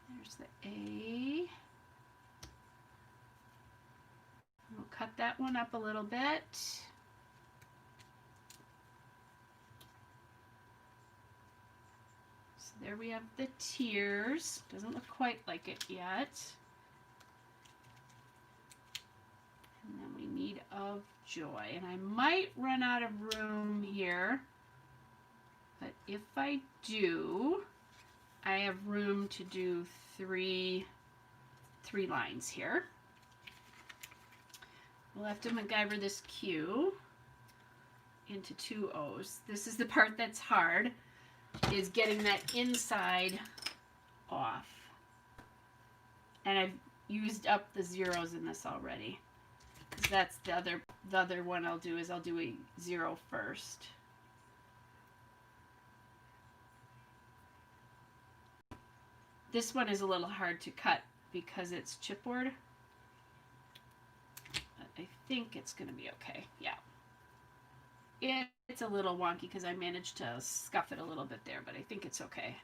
There's the A. We'll cut that one up a little bit. There we have the tears. Doesn't look quite like it yet. And then we need of joy. And I might run out of room here. But if I do, I have room to do three lines here. We'll have to MacGyver this Q into 2 O's. This is the part that's hard, is getting that inside off. And I've used up the zeros in this already. Because that's the other one I'll do, is I'll do a 0 first. This one is a little hard to cut because it's chipboard. But I think it's going to be okay. Yeah. It's a little wonky because I managed to scuff it a little bit there, but I think it's okay.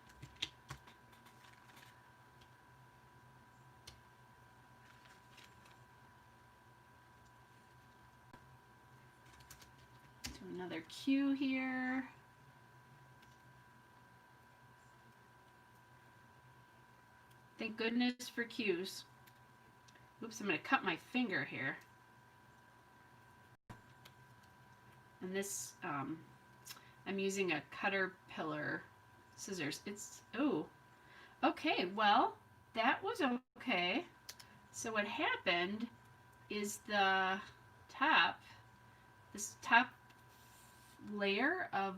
Do another Q here. Thank goodness for Q's. Oops, I'm going to cut my finger here. And this, I'm using a Caterpillar scissors. It's, oh, okay, well, that was okay. So what happened is this top layer of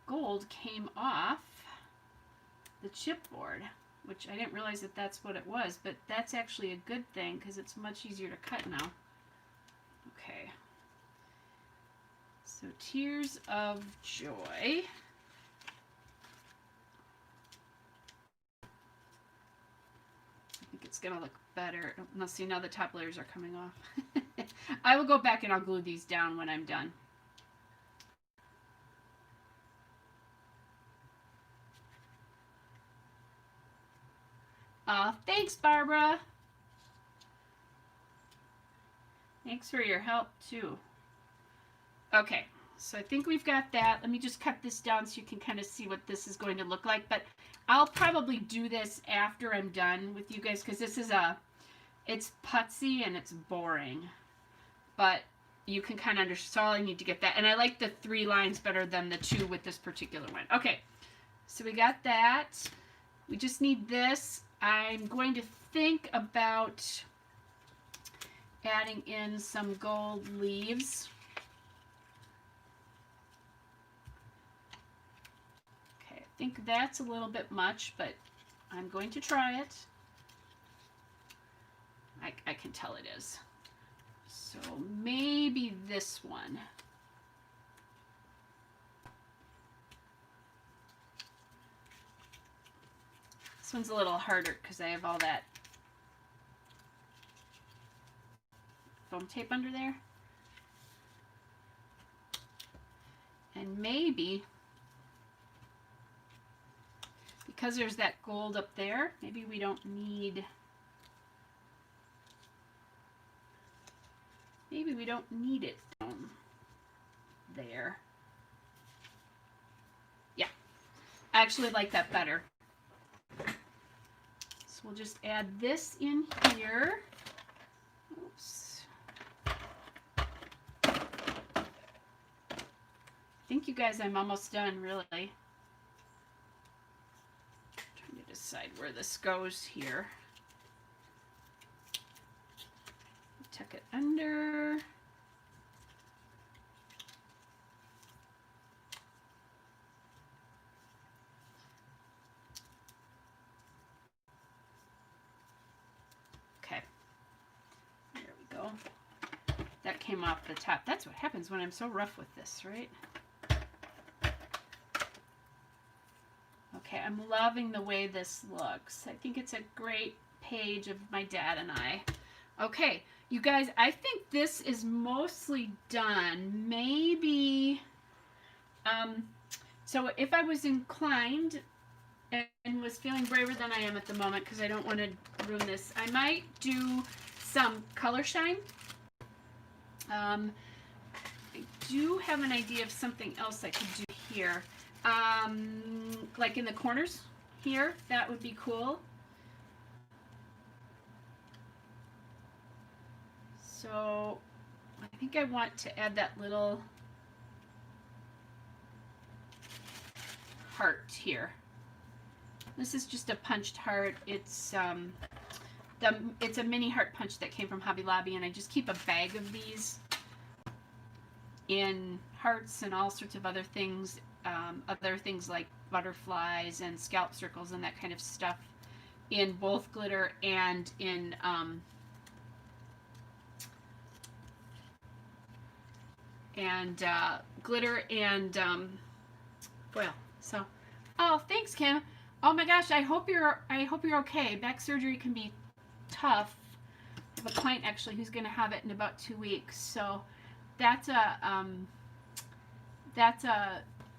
gold came off the chipboard, which I didn't realize that that's what it was, but that's actually a good thing because it's much easier to cut now. Okay. So tears of joy. I think it's gonna look better. Let's see, now the top layers are coming off. I will go back and I'll glue these down when I'm done. Thanks, Barbara. Thanks for your help, too. Okay, so I think we've got that. Let me just cut this down so you can kind of see what this is going to look like. But I'll probably do this after I'm done with you guys because this is it's putsy and it's boring. But you can kind of understand. So I need to get that. And I like the 3 lines better than the 2 with this particular one. Okay, so we got that. We just need this. I'm going to think about adding in some gold leaves. Okay, I think that's a little bit much, but I'm going to try it. I can tell it is. So maybe this one. This one's a little harder because I have all that foam tape under there. And maybe, because there's that gold up there, maybe we don't need, it down there. Yeah, I actually like that better. So we'll just add this in here. Oops. think, you guys, I'm almost done, really. Trying to decide where this goes here. Tuck it under. Okay. There we go. That came off the top. That's what happens when I'm so rough with this, right? Okay, I'm loving the way this looks. I think it's a great page of my dad and I. Okay, you guys, I think this is mostly done. Maybe, so if I was inclined and was feeling braver than I am at the moment, because I don't want to ruin this, I might do some color shine. I do have an idea of something else I could do here. Like in the corners here, that would be cool. So I think I want to add that little heart here. This is just a punched heart. It's it's a mini heart punch that came from Hobby Lobby, and I just keep a bag of these in hearts and all sorts of other things like butterflies and scalp circles and that kind of stuff, in both glitter and in glitter and foil. So, oh, thanks, Kim. Oh my gosh, I hope you're okay. Back surgery can be tough. I have a client actually who's going to have it in about 2 weeks, so that's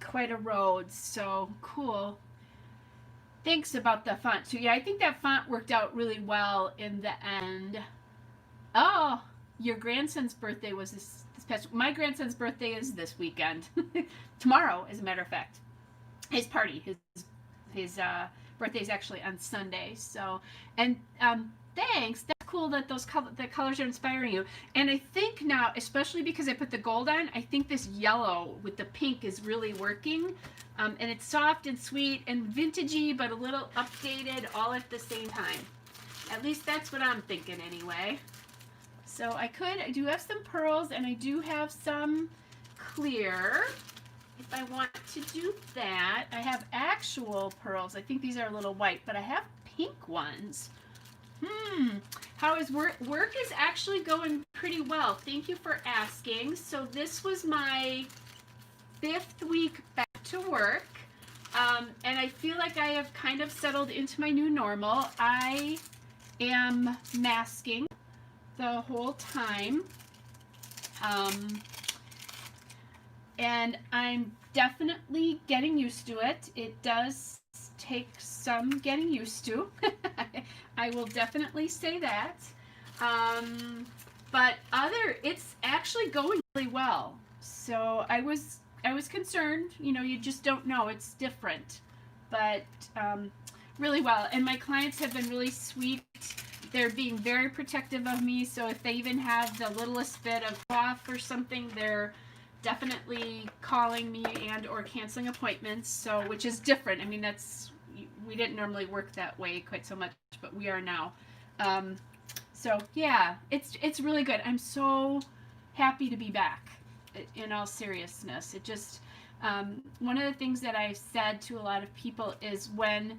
quite a road. So cool. Thanks about the font too. Yeah, I think that font worked out really well in the end. Oh, your grandson's birthday was this past. My grandson's birthday is this weekend. Tomorrow, as a matter of fact. His party, his birthday is actually on Sunday. So, and thanks. That's cool that the colors are inspiring you. And I think now, especially because I put the gold on, I think this yellow with the pink is really working. And it's soft and sweet and vintagey, but a little updated all at the same time. At least that's what I'm thinking anyway. So I do have some pearls, and I do have some clear. If I want to do that, I have actual pearls. I think these are a little white, but I have pink ones. How is work? Work is actually going pretty well. Thank you for asking. So this was my 5th week back to work, and I feel like I have kind of settled into my new normal. I am masking the whole time, and I'm definitely getting used to it. It does take some getting used to. I will definitely say that. But it's actually going really well. So I was concerned, you just don't know, it's different, but really well. And my clients have been really sweet. They're being very protective of me. So if they even have the littlest bit of cough or something, they're definitely calling me and or canceling appointments. So, which is different. I mean, we didn't normally work that way quite so much, but we are now. So yeah, it's really good. I'm so happy to be back, in all seriousness. It just, one of the things that I've said to a lot of people is, when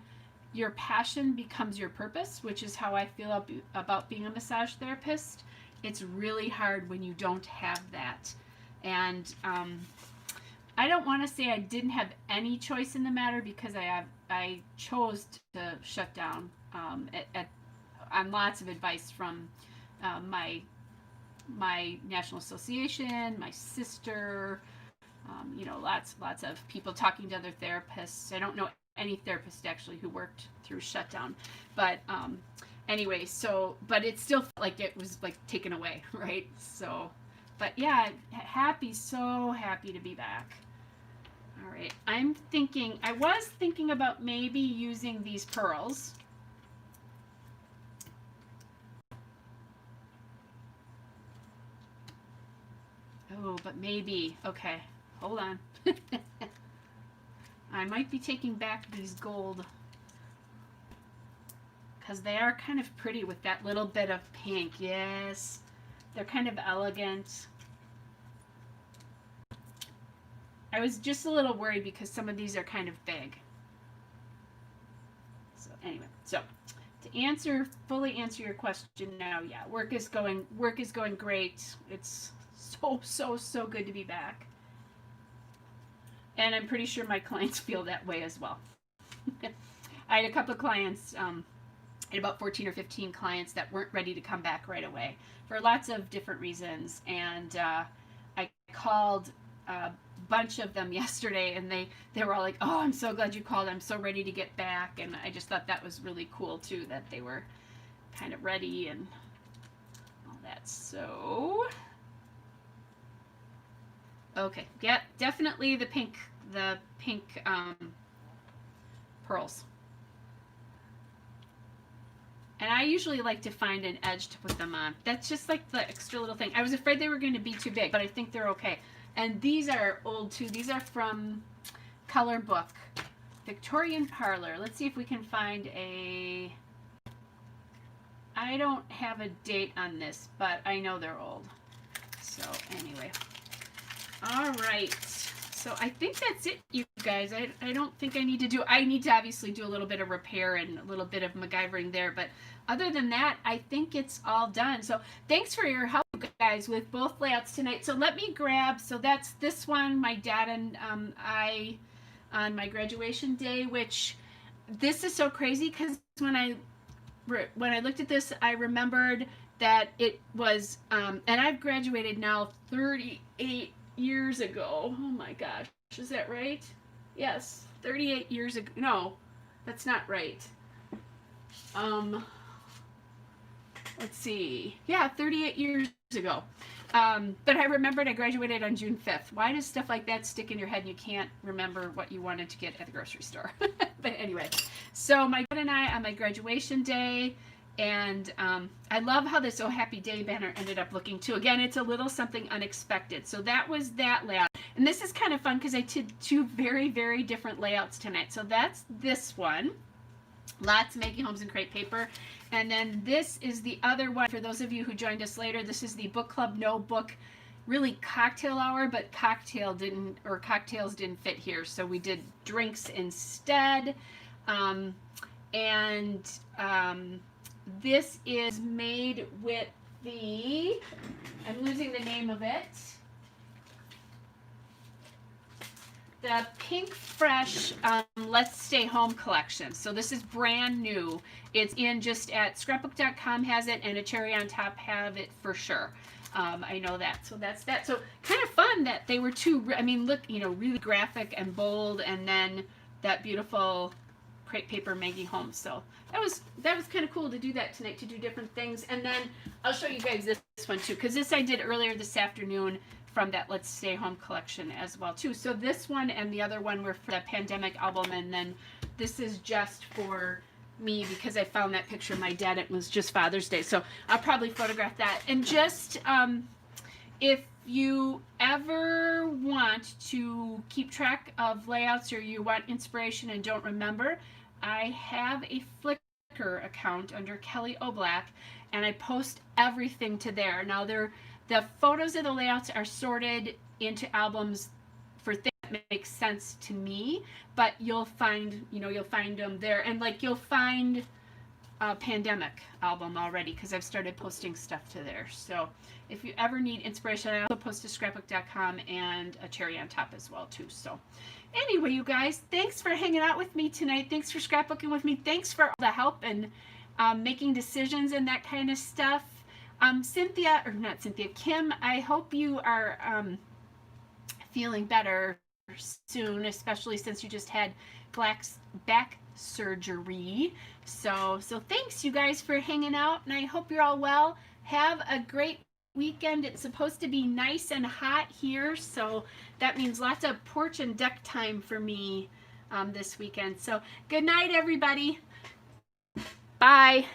your passion becomes your purpose, which is how I feel about being a massage therapist, it's really hard when you don't have that. And I don't want to say I didn't have any choice in the matter, because I chose to shut down on lots of advice from my national association, my sister, lots of people talking to other therapists. I don't know any therapist actually who worked through shutdown, but anyway, but it still felt like it was like taken away, right? So, but yeah, so happy to be back. All right, I was thinking about maybe using these pearls. Oh, but maybe, okay, hold on. I might be taking back these gold because they are kind of pretty with that little bit of pink. Yes, they're kind of elegant. I was just a little worried because some of these are kind of big. So anyway, so to fully answer your question now, yeah, work is going great. It's so good to be back. And I'm pretty sure my clients feel that way as well. I had a couple of clients, I had about 14 or 15 clients that weren't ready to come back right away for lots of different reasons. And I called a bunch of them yesterday, and they were all like, oh, I'm so glad you called. I'm so ready to get back. And I just thought that was really cool, too, that they were kind of ready and all that. So, okay, yeah, definitely the pink pearls. And I usually like to find an edge to put them on. That's just like the extra little thing. I was afraid they were going to be too big, but I think they're okay. And these are old too. These are from Color Book. Victorian Parlor. Let's see if we can find a... I don't have a date on this, but I know they're old. So anyway. All right. So I think that's it, you guys. I don't think I need to obviously do a little bit of repair and a little bit of MacGyvering there, but other than that, I think it's all done. So thanks for your help, guys, with both layouts tonight. So let me grab, so that's this one, my dad and I on my graduation day, which this is so crazy because when I looked at this, I remembered that it was, and I've graduated now 38 years ago. Oh my gosh, is that right? Yes, 38 years ago. No, that's not right. Let's see. Yeah, 38 years ago. But I remembered I graduated on June 5th. Why does stuff like that stick in your head and you can't remember what you wanted to get at the grocery store? But anyway, so my dad and I on my graduation day, and I love how this Oh Happy Day banner ended up looking too. Again, it's a little something unexpected. So that was that layout. And this is kind of fun because I did two very, very different layouts tonight. So that's this one. Lots of Making Homes in Crepe Paper. And then this is the other one. For those of you who joined us later, this is the Book Club No Book, really cocktail hour, but cocktails didn't fit here. So we did drinks instead. This is made with the, I'm losing the name of it, the Pink Fresh Let's Stay Home collection. So this is brand new. It's in just at scrapbook.com has it, and A Cherry on Top have it for sure. I know that. So that's that. So kind of fun that they were two, I mean, look, you know, really graphic and bold, and then that beautiful crepe paper Maggie Holmes. So that was kind of cool to do that tonight, to do different things. And then I'll show you guys this one too, because this I did earlier this afternoon from that Let's Stay Home collection as well too. So this one and the other one were for the pandemic album, and then this is just for me because I found that picture of my dad. It was just Father's Day, so I'll probably photograph that. And just if you ever want to keep track of layouts or you want inspiration and don't remember, I have a Flickr account under Kelly O'Black, and I post everything to there. Now the photos of the layouts are sorted into albums for things that make sense to me, but you'll find them there, and like you'll find a pandemic album already because I've started posting stuff to there. So if you ever need inspiration, I also post to scrapbook.com and A Cherry on Top as well too. So anyway, you guys, thanks for hanging out with me tonight. Thanks for scrapbooking with me. Thanks for all the help and making decisions and that kind of stuff. Kim, I hope you are feeling better soon, especially since you just had back surgery. So thanks, you guys, for hanging out, and I hope you're all well. Have a great weekend. It's supposed to be nice and hot here, so that means lots of porch and deck time for me this weekend. So good night, everybody. Bye.